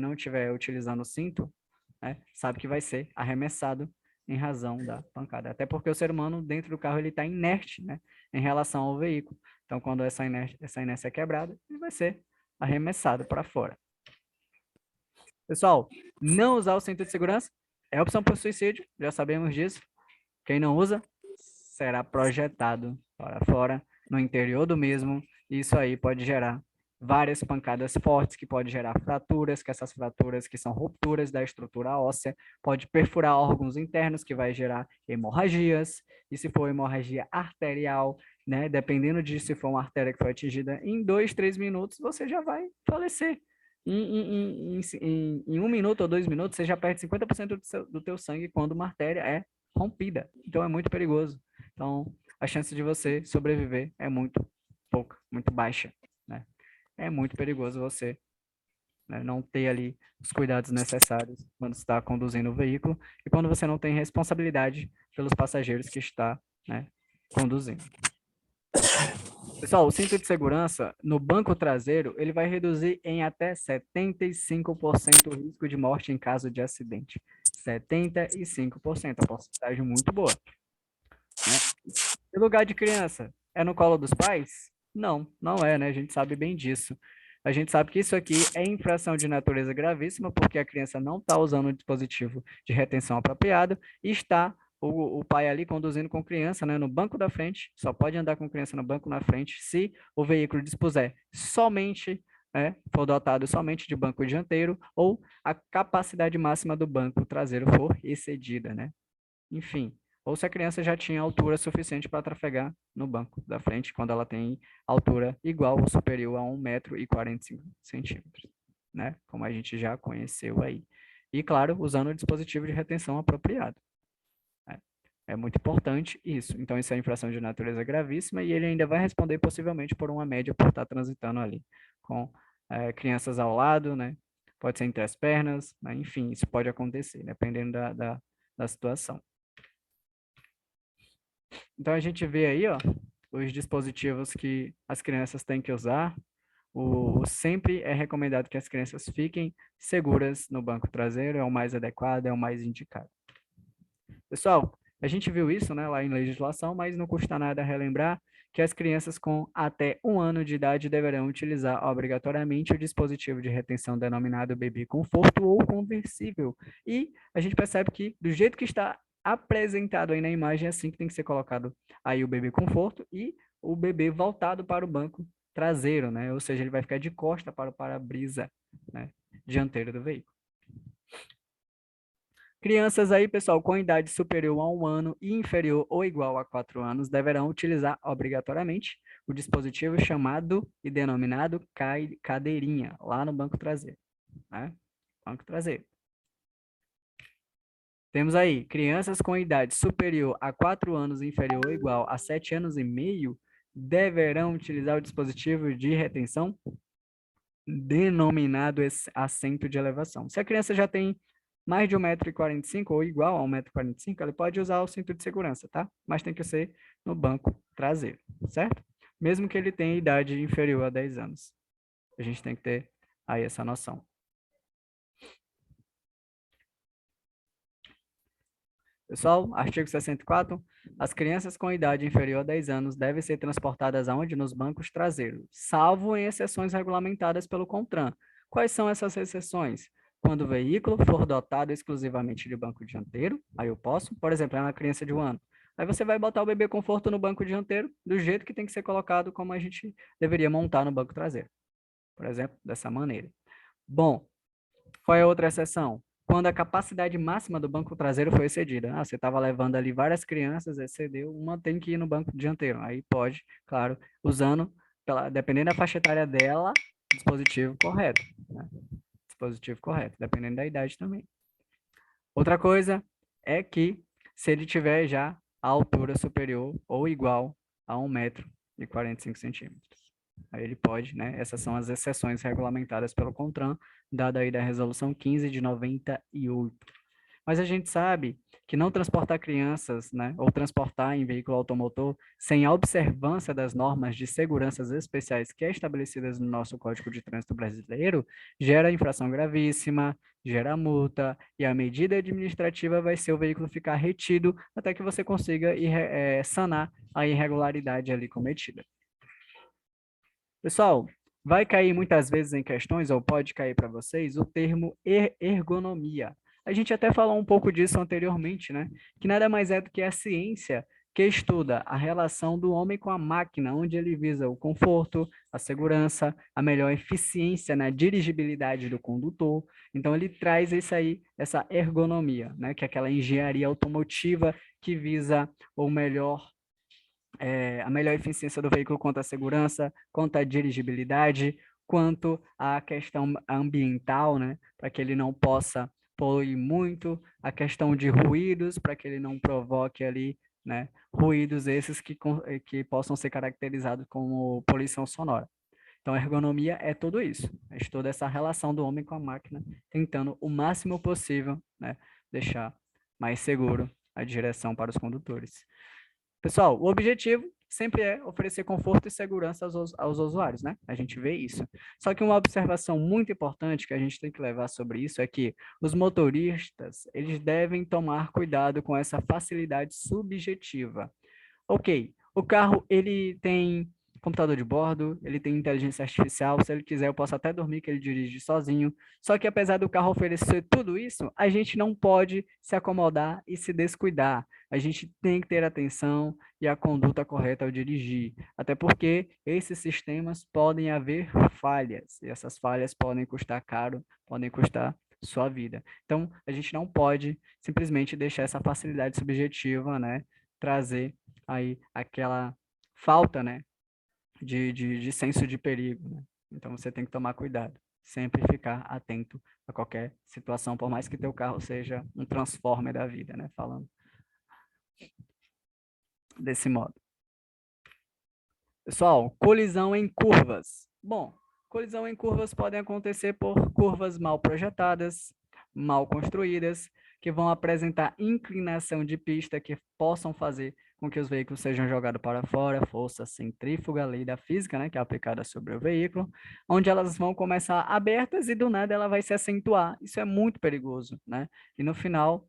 não estiver utilizando o cinto, né, sabe que vai ser arremessado em razão da pancada. Até porque o ser humano dentro do carro ele está inerte, né, em relação ao veículo. Então, quando essa inércia é quebrada, ele vai ser arremessado para fora. Pessoal, não usar o cinto de segurança é opção para suicídio, já sabemos disso. Quem não usa será projetado para fora, no interior do mesmo. Isso aí pode gerar várias pancadas fortes, que pode gerar fraturas, que essas fraturas que são rupturas da estrutura óssea, pode perfurar órgãos internos, que vai gerar hemorragias, e se for hemorragia arterial, né, dependendo de se for uma artéria que foi atingida, em 2, 3 minutos você já vai falecer. Em 1 minuto ou 2 minutos, você já perde 50% do teu sangue quando uma artéria é rompida. Então, é muito perigoso. Então, a chance de você sobreviver é muito pouca, muito baixa, né? É muito perigoso você, né, não ter ali os cuidados necessários quando está conduzindo o veículo e quando você não tem responsabilidade pelos passageiros que está, né, conduzindo. Pessoal, o cinto de segurança no banco traseiro, ele vai reduzir em até 75% o risco de morte em caso de acidente. 75%, uma porcentagem muito boa. Né? E lugar de criança? É no colo dos pais? Não, não é, né? A gente sabe bem disso. A gente sabe que isso aqui é infração de natureza gravíssima, porque a criança não está usando o dispositivo de retenção apropriado e está o pai ali conduzindo com criança, né, no banco da frente, só pode andar com criança no banco na frente se o veículo dispuser somente, né, for dotado somente de banco dianteiro ou a capacidade máxima do banco traseiro for excedida, né? Enfim, ou se a criança já tinha altura suficiente para trafegar no banco da frente, quando ela tem altura igual ou superior a 1,45 m, né? Como a gente já conheceu aí. E, claro, usando o dispositivo de retenção apropriado. Né? É muito importante isso. Então, isso é infração de natureza gravíssima e ele ainda vai responder possivelmente por uma média por estar transitando ali com crianças ao lado, né? Pode ser entre as pernas, né? Enfim, isso pode acontecer, dependendo da situação. Então, a gente vê aí, ó, os dispositivos que as crianças têm que usar. Sempre é recomendado que as crianças fiquem seguras no banco traseiro, é o mais adequado, é o mais indicado. Pessoal, a gente viu isso, né, lá em legislação, mas não custa nada relembrar que as crianças com até 1 ano de idade deverão utilizar obrigatoriamente o dispositivo de retenção denominado bebê conforto ou conversível. E a gente percebe que, do jeito que está apresentado aí na imagem, é assim que tem que ser colocado aí o bebê conforto e o bebê voltado para o banco traseiro, né? Ou seja, ele vai ficar de costa para o para-brisa, né, dianteiro do veículo. Crianças aí, pessoal, com idade superior a 1 ano e inferior ou igual a 4 anos, deverão utilizar obrigatoriamente o dispositivo chamado e denominado cadeirinha, lá no banco traseiro, né? Banco traseiro. Temos aí, crianças com idade superior a 4 anos e inferior ou igual a 7 anos e meio, deverão utilizar o dispositivo de retenção denominado assento de elevação. Se a criança já tem mais de 1,45 m ou igual a 1,45 m, ele pode usar o cinto de segurança, tá? Mas tem que ser no banco traseiro, certo? Mesmo que ele tenha idade inferior a 10 anos. A gente tem que ter aí essa noção. Pessoal, artigo 64. As crianças com idade inferior a 10 anos devem ser transportadas aonde? Nos bancos traseiros, salvo em exceções regulamentadas pelo CONTRAN. Quais são essas exceções? Quando o veículo for dotado exclusivamente de banco dianteiro, aí eu posso, por exemplo, é uma criança de 1 ano. Aí você vai botar o bebê conforto no banco dianteiro, do jeito que tem que ser colocado, como a gente deveria montar no banco traseiro. Por exemplo, dessa maneira. Bom, qual é a outra exceção? Quando a capacidade máxima do banco traseiro foi excedida. Você estava levando ali várias crianças, excedeu, uma tem que ir no banco dianteiro. Aí pode, claro, usando, dependendo da faixa etária dela, dispositivo correto. Né? Dispositivo correto, dependendo da idade também. Outra coisa é que se ele tiver já a altura superior ou igual a 1,45 m. Aí ele pode, né? Essas são as exceções regulamentadas pelo CONTRAN, dada aí da resolução 15 de 98. Mas a gente sabe que não transportar crianças, né, ou transportar em veículo automotor sem a observância das normas de segurança especiais que é estabelecidas no nosso Código de Trânsito Brasileiro, gera infração gravíssima, gera multa, e a medida administrativa vai ser o veículo ficar retido até que você consiga sanar a irregularidade ali cometida. Pessoal, vai cair muitas vezes em questões, ou pode cair para vocês, o termo ergonomia. A gente até falou um pouco disso anteriormente, né? Que nada mais é do que a ciência que estuda a relação do homem com a máquina, onde ele visa o conforto, a segurança, a melhor eficiência na dirigibilidade do condutor. Então, ele traz isso aí, essa ergonomia, né? Que é aquela engenharia automotiva que visa o melhor a melhor eficiência do veículo quanto à segurança, quanto à dirigibilidade, quanto à questão ambiental, né, para que ele não possa poluir muito, a questão de ruídos, para que ele não provoque ali, né, ruídos esses que possam ser caracterizados como poluição sonora. Então, a ergonomia é tudo isso, toda essa relação do homem com a máquina, tentando o máximo possível, né, deixar mais seguro a direção para os condutores. Pessoal, o objetivo sempre é oferecer conforto e segurança aos usuários, né? A gente vê isso. Só que uma observação muito importante que a gente tem que levar sobre isso é que os motoristas, eles devem tomar cuidado com essa facilidade subjetiva. Ok, o carro, ele tem computador de bordo, ele tem inteligência artificial, se ele quiser eu posso até dormir que ele dirige sozinho, só que apesar do carro oferecer tudo isso, a gente não pode se acomodar e se descuidar, a gente tem que ter atenção e a conduta correta ao dirigir, até porque esses sistemas podem haver falhas, e essas falhas podem custar caro, podem custar sua vida. Então, a gente não pode simplesmente deixar essa facilidade subjetiva, né, trazer aí aquela falta, né, de senso de perigo, né? Então você tem que tomar cuidado, sempre ficar atento a qualquer situação, por mais que teu carro seja um transformer da vida, né, falando desse modo. Pessoal, colisão em curvas. Bom, colisão em curvas podem acontecer por curvas mal projetadas, mal construídas, que vão apresentar inclinação de pista que possam fazer com que os veículos sejam jogados para fora, força centrífuga, lei da física, né, que é aplicada sobre o veículo, onde elas vão começar abertas e do nada ela vai se acentuar. Isso é muito perigoso, né? E no final,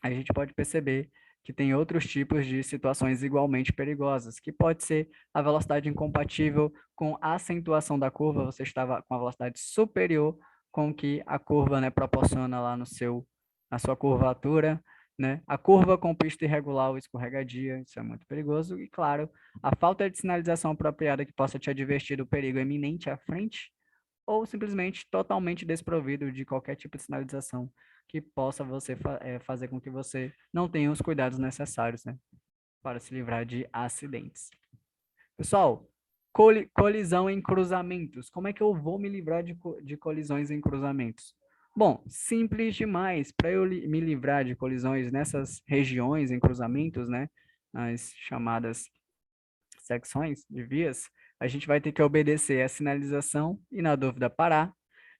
a gente pode perceber que tem outros tipos de situações igualmente perigosas, que pode ser a velocidade incompatível com a acentuação da curva, você estava com a velocidade superior com que a curva, né, proporciona lá na sua curvatura, né? A curva com pista irregular ou escorregadia, isso é muito perigoso. E, claro, a falta de sinalização apropriada que possa te advertir do perigo iminente à frente, ou simplesmente totalmente desprovido de qualquer tipo de sinalização que possa fazer com que você não tenha os cuidados necessários, né, para se livrar de acidentes. Pessoal, colisão em cruzamentos. Como é que eu vou me livrar de colisões em cruzamentos? Bom, simples demais. Para eu me livrar de colisões nessas regiões em cruzamentos, né, as chamadas secções de vias, a gente vai ter que obedecer a sinalização e, na dúvida, parar.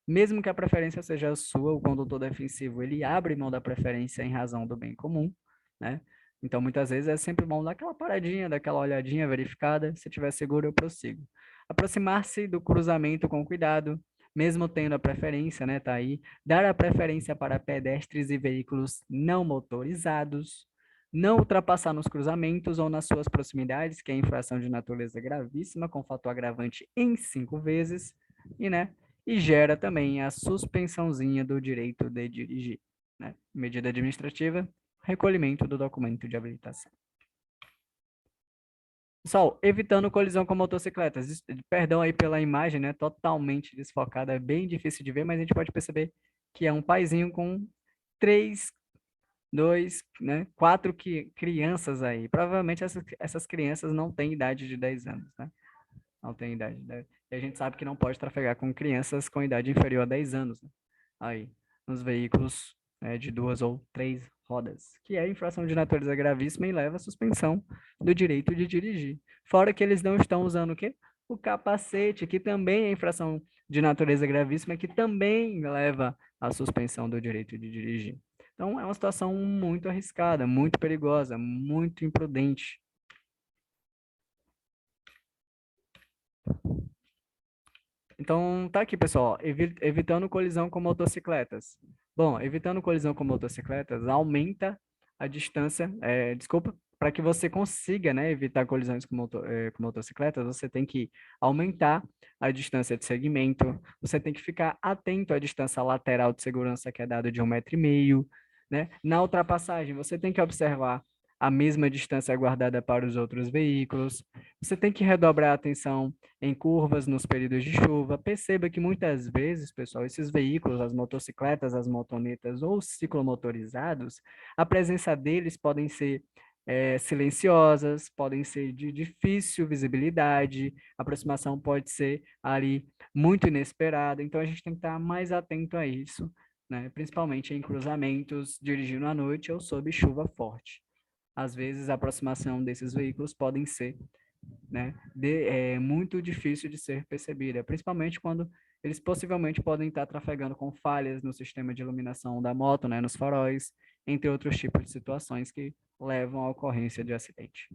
Mesmo que a preferência seja sua, o condutor defensivo, ele abre mão da preferência em razão do bem comum, né? Então, muitas vezes é sempre bom dar aquela paradinha, daquela olhadinha verificada. Se estiver seguro, eu prossigo. Aproximar-se do cruzamento com cuidado, mesmo tendo a preferência, né? Tá aí. Dar a preferência para pedestres e veículos não motorizados. Não ultrapassar nos cruzamentos ou nas suas proximidades, que é infração de natureza gravíssima, com fator agravante em 5 vezes. E, né? E gera também a suspensãozinha do direito de dirigir, né? Medida administrativa, recolhimento do documento de habilitação. Pessoal, evitando colisão com motocicletas. Perdão aí pela imagem, né? Totalmente desfocada, é bem difícil de ver, mas a gente pode perceber que é um paizinho com 3, 2, né? 4 crianças aí. Provavelmente essas crianças não têm idade de 10 anos, né? Não tem idade. Né? E a gente sabe que não pode trafegar com crianças com idade inferior a 10 anos. Né? Aí, nos veículos, né, de 2 ou 3 rodas, que é infração de natureza gravíssima e leva à suspensão do direito de dirigir. Fora que eles não estão usando o quê? O capacete, que também é infração de natureza gravíssima, que também leva à suspensão do direito de dirigir. Então, é uma situação muito arriscada, muito perigosa, muito imprudente. Então, tá aqui, pessoal, evitando colisão com motocicletas. Bom, evitando colisão com motocicletas, aumenta a distância, desculpa, para que você consiga, né, evitar colisões com motocicletas, você tem que aumentar a distância de segmento, você tem que ficar atento à distância lateral de segurança que é dada de 1,5 m, né? Na ultrapassagem, você tem que observar a mesma distância guardada para os outros veículos, você tem que redobrar a atenção em curvas nos períodos de chuva. Perceba que muitas vezes, pessoal, esses veículos, as motocicletas, as motonetas ou ciclomotorizados, a presença deles podem ser silenciosas, podem ser de difícil visibilidade, a aproximação pode ser ali muito inesperada, então a gente tem que estar mais atento a isso, né? Principalmente em cruzamentos, dirigindo à noite ou sob chuva forte. Às vezes a aproximação desses veículos podem ser, né, muito difícil de ser percebida, principalmente quando eles possivelmente podem estar trafegando com falhas no sistema de iluminação da moto, né, nos faróis, entre outros tipos de situações que levam à ocorrência de acidente.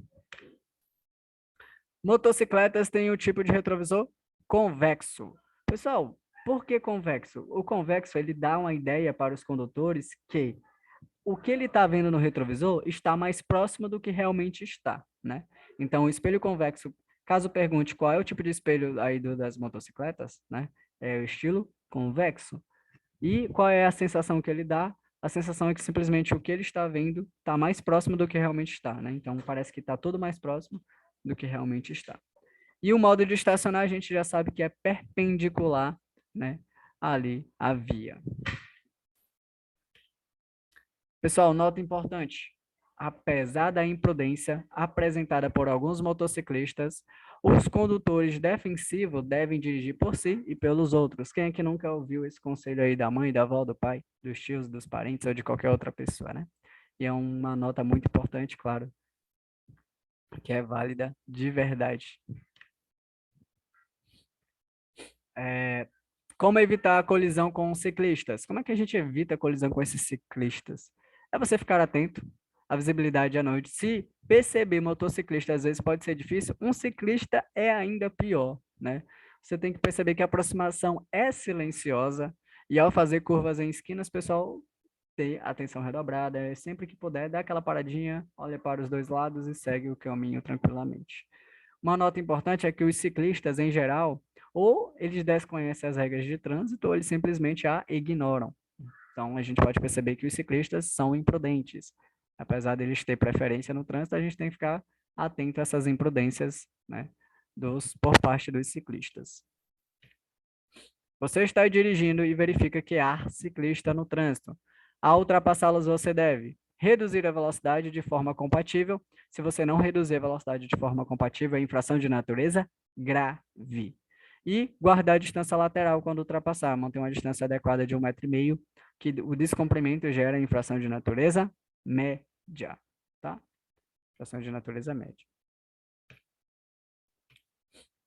Motocicletas têm o tipo de retrovisor convexo. Pessoal, por que convexo? O convexo, ele dá uma ideia para os condutores que o que ele está vendo no retrovisor está mais próximo do que realmente está, né? Então, o espelho convexo, caso pergunte qual é o tipo de espelho aí das motocicletas, né? É o estilo convexo. E qual é a sensação que ele dá? A sensação é que simplesmente o que ele está vendo está mais próximo do que realmente está, né? Então, parece que está tudo mais próximo do que realmente está. E o modo de estacionar, a gente já sabe que é perpendicular, né? Ali, à via. Pessoal, nota importante. Apesar da imprudência apresentada por alguns motociclistas, os condutores defensivos devem dirigir por si e pelos outros. Quem é que nunca ouviu esse conselho aí da mãe, da avó, do pai, dos tios, dos parentes ou de qualquer outra pessoa, né? E é uma nota muito importante, claro, que é válida de verdade. Como evitar a colisão com ciclistas? Como é que a gente evita a colisão com esses ciclistas? É você ficar atento à visibilidade à noite. Se perceber motociclista às vezes pode ser difícil, um ciclista é ainda pior, né? Você tem que perceber que a aproximação é silenciosa e ao fazer curvas em esquinas, pessoal, ter atenção redobrada, sempre que puder, dá aquela paradinha, olha para os dois lados e segue o caminho tranquilamente. Uma nota importante é que os ciclistas, em geral, ou eles desconhecem as regras de trânsito, ou eles simplesmente a ignoram. Então, a gente pode perceber que os ciclistas são imprudentes. Apesar de eles ter preferência no trânsito, a gente tem que ficar atento a essas imprudências, né, por parte dos ciclistas. Você está dirigindo e verifica que há ciclista no trânsito. Ao ultrapassá-los, você deve reduzir a velocidade de forma compatível. Se você não reduzir a velocidade de forma compatível, é infração de natureza grave. E guardar a distância lateral quando ultrapassar, manter uma distância adequada de 1,5 m, que o descumprimento gera infração de natureza média, tá? Infração de natureza média.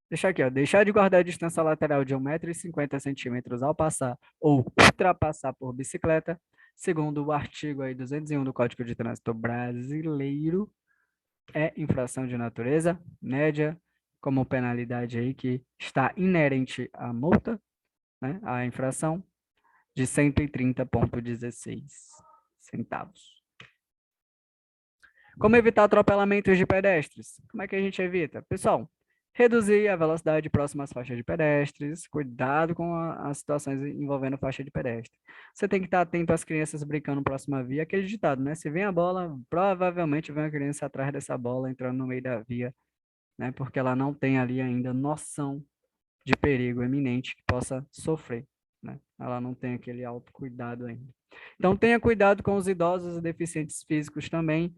Deixar aqui, ó. Deixar de guardar a distância lateral de 1,50 m ao passar ou ultrapassar por bicicleta, segundo o artigo aí 201 do Código de Trânsito Brasileiro, é infração de natureza média, como penalidade aí que está inerente à multa, né, à infração, de 130,16 centavos. Como evitar atropelamentos de pedestres? Como é que a gente evita? Pessoal, reduzir a velocidade próxima às faixas de pedestres, cuidado com as situações envolvendo faixa de pedestre. Você tem que estar atento às crianças brincando próxima à via, aquele ditado, né? Se vem a bola, provavelmente vem uma criança atrás dessa bola entrando no meio da via, né? Porque ela não tem ali ainda noção de perigo iminente que possa sofrer, né? Ela não tem aquele autocuidado ainda. Então, tenha cuidado com os idosos e deficientes físicos também.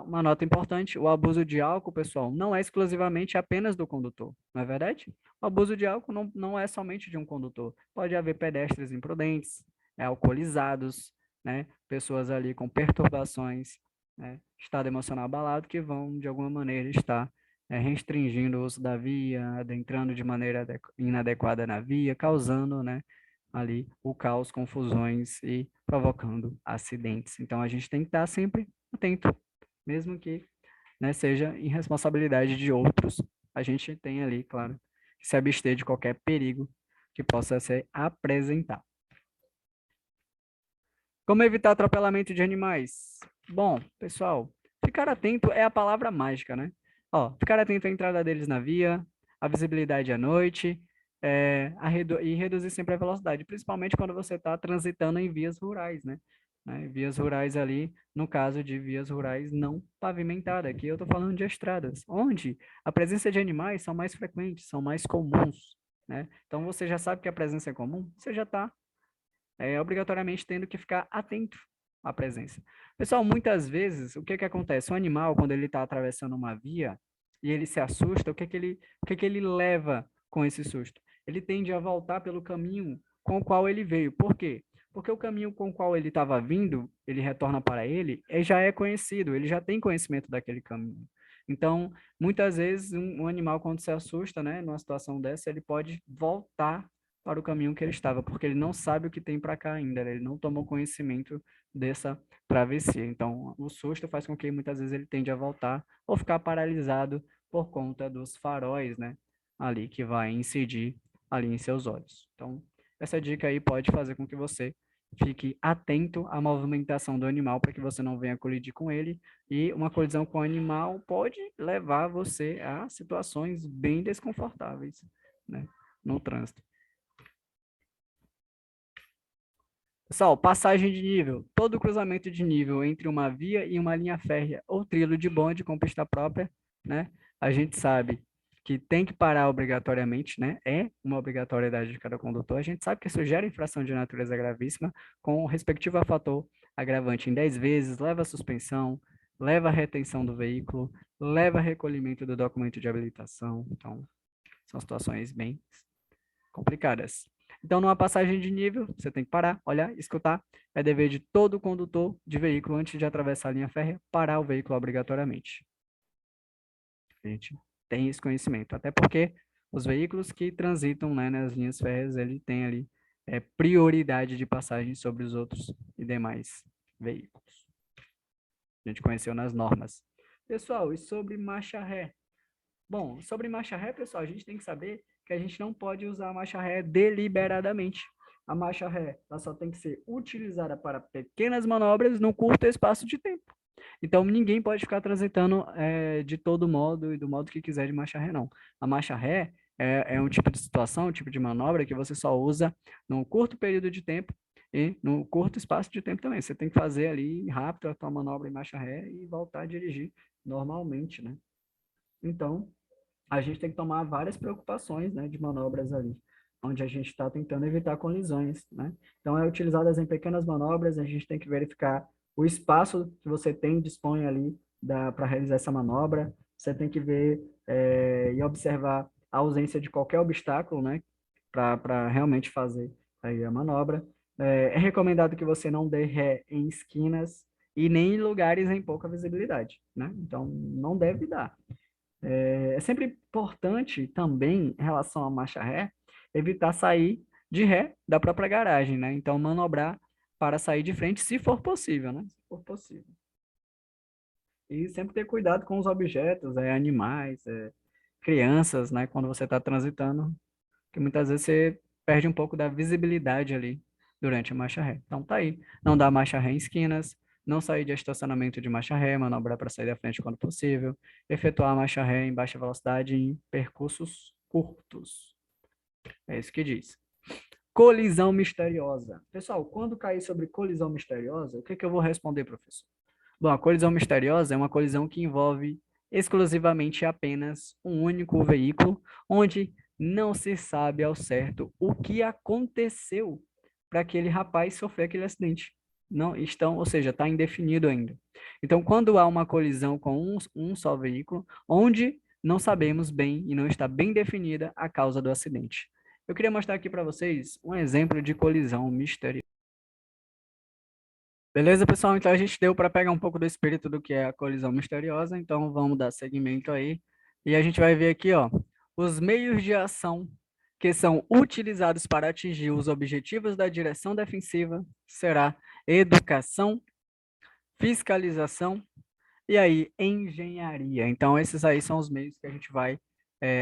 Uma nota importante, o abuso de álcool, pessoal, não é exclusivamente apenas do condutor, não é verdade? O abuso de álcool não é somente de um condutor. Pode haver pedestres imprudentes, alcoolizados, né? Pessoas ali com perturbações, né? Estado emocional abalado, que vão, de alguma maneira, estar restringindo o uso da via, adentrando de maneira inadequada na via, causando, né, ali o caos, confusões e provocando acidentes. Então, a gente tem que estar sempre atento, mesmo que, né, seja irresponsabilidade de outros, a gente tem ali, claro, que se abster de qualquer perigo que possa ser apresentado. Como evitar atropelamento de animais? Bom, pessoal, ficar atento é a palavra mágica, né? Ó, ficar atento à entrada deles na via, a visibilidade à noite, e reduzir sempre a velocidade, principalmente quando você está transitando em vias rurais, né? Vias rurais ali, no caso de vias rurais não pavimentadas. Aqui eu estou falando de estradas, onde a presença de animais são mais frequentes, são mais comuns, né? Então você já sabe que a presença é comum, você já está obrigatoriamente tendo que ficar atento à presença. Pessoal, muitas vezes, o que que acontece? O animal, quando ele está atravessando uma via e ele se assusta, o que que ele leva com esse susto? Ele tende a voltar pelo caminho com o qual ele veio. Por quê? Porque o caminho com o qual ele estava vindo, ele retorna para ele, já é conhecido, ele já tem conhecimento daquele caminho. Então, muitas vezes, um animal, quando se assusta, né, numa situação dessa, ele pode voltar para o caminho que ele estava, porque ele não sabe o que tem para cá ainda, né? Ele não tomou conhecimento dessa travessia. Então, o susto faz com que muitas vezes ele tende a voltar ou ficar paralisado por conta dos faróis, né, ali que vai incidir ali em seus olhos. Então, essa dica aí pode fazer com que você fique atento à movimentação do animal para que você não venha colidir com ele, e uma colisão com o animal pode levar você a situações bem desconfortáveis, né, no trânsito. Pessoal, passagem de nível. Todo cruzamento de nível entre uma via e uma linha férrea ou trilho de bonde com pista própria, né? A gente sabe que tem que parar obrigatoriamente, né? É uma obrigatoriedade de cada condutor. A gente sabe que isso gera infração de natureza gravíssima, com o respectivo fator agravante em 10 vezes, leva a suspensão, leva a retenção do veículo, leva a recolhimento do documento de habilitação. Então, são situações bem complicadas. Então, numa passagem de nível, você tem que parar, olhar, escutar. É dever de todo condutor de veículo, antes de atravessar a linha férrea, parar o veículo obrigatoriamente. A gente tem esse conhecimento. Até porque os veículos que transitam, né, nas linhas férreas, ele tem ali prioridade de passagem sobre os outros e demais veículos. A gente conheceu nas normas. Pessoal, e sobre marcha ré? Bom, sobre marcha ré, pessoal, a gente tem que saber que a gente não pode usar a marcha ré deliberadamente. A marcha ré ela só tem que ser utilizada para pequenas manobras num curto espaço de tempo. Então, ninguém pode ficar transitando de todo modo e do modo que quiser de marcha ré, não. A marcha ré é um tipo de situação, um tipo de manobra que você só usa num curto período de tempo e num curto espaço de tempo também. Você tem que fazer ali rápido a tua manobra em marcha ré e voltar a dirigir normalmente, né? Então, a gente tem que tomar várias preocupações, né, de manobras ali, onde a gente está tentando evitar colisões, né? Então, é utilizadas em pequenas manobras, a gente tem que verificar o espaço que você tem, dispõe ali para realizar essa manobra, você tem que ver e observar a ausência de qualquer obstáculo, né, para realmente fazer aí a manobra. É recomendado que você não dê ré em esquinas e nem em lugares em pouca visibilidade, né? Então, não deve dar. É sempre importante também, em relação à marcha ré, evitar sair de ré da própria garagem, né? Então, manobrar para sair de frente, se for possível, né? Se for possível. E sempre ter cuidado com os objetos, animais, crianças, né? Quando você está transitando, que muitas vezes você perde um pouco da visibilidade ali durante a marcha ré. Então, tá aí. Não dá marcha ré em esquinas, não sair de estacionamento de marcha ré, manobrar para sair da frente quando possível, efetuar a marcha ré em baixa velocidade em percursos curtos. É isso que diz. Colisão misteriosa. Pessoal, quando cair sobre colisão misteriosa, o que que eu vou responder, professor? Bom, a colisão misteriosa é uma colisão que envolve exclusivamente apenas um único veículo, onde não se sabe ao certo o que aconteceu para aquele rapaz sofrer aquele acidente. Não estão, ou seja, está indefinido ainda. Então, quando há uma colisão com um só veículo, onde não sabemos bem e não está bem definida a causa do acidente. Eu queria mostrar aqui para vocês um exemplo de colisão misteriosa. Beleza, pessoal? Então a gente deu para pegar um pouco do espírito do que é a colisão misteriosa, então vamos dar seguimento aí. E a gente vai ver aqui, ó, os meios de ação que são utilizados para atingir os objetivos da direção defensiva será educação, fiscalização e aí engenharia. Então esses aí são os meios que a gente vai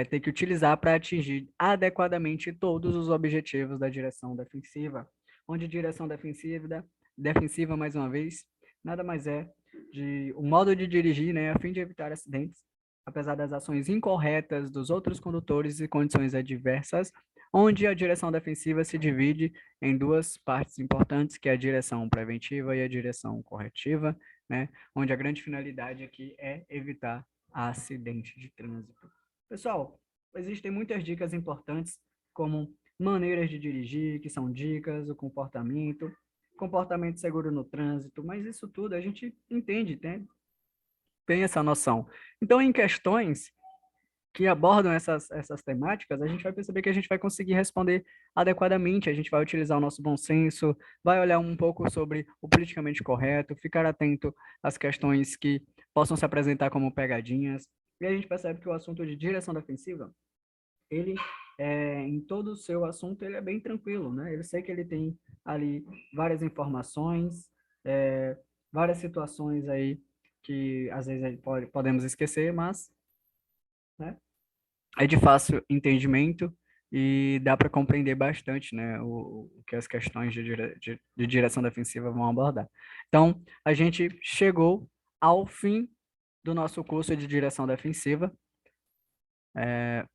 ter que utilizar para atingir adequadamente todos os objetivos da direção defensiva, onde direção defensiva, mais uma vez, nada mais é de o modo de dirigir, né, a fim de evitar acidentes, apesar das ações incorretas dos outros condutores e condições adversas, onde a direção defensiva se divide em duas partes importantes, que é a direção preventiva e a direção corretiva, né, onde a grande finalidade aqui é evitar acidente de trânsito. Pessoal, existem muitas dicas importantes, como maneiras de dirigir, que são dicas, o comportamento seguro no trânsito, mas isso tudo a gente entende, tem essa noção. Então, em questões que abordam essas temáticas, a gente vai perceber que a gente vai conseguir responder adequadamente, a gente vai utilizar o nosso bom senso, vai olhar um pouco sobre o politicamente correto, ficar atento às questões que possam se apresentar como pegadinhas, e a gente percebe que o assunto de direção defensiva, ele, em todo o seu assunto, ele é bem tranquilo, né? Eu sei que ele tem ali várias informações, várias situações aí que às vezes podemos esquecer, mas, né, é de fácil entendimento e dá para compreender bastante, né, o que as questões de direção defensiva vão abordar. Então, a gente chegou ao fim do nosso curso de direção defensiva.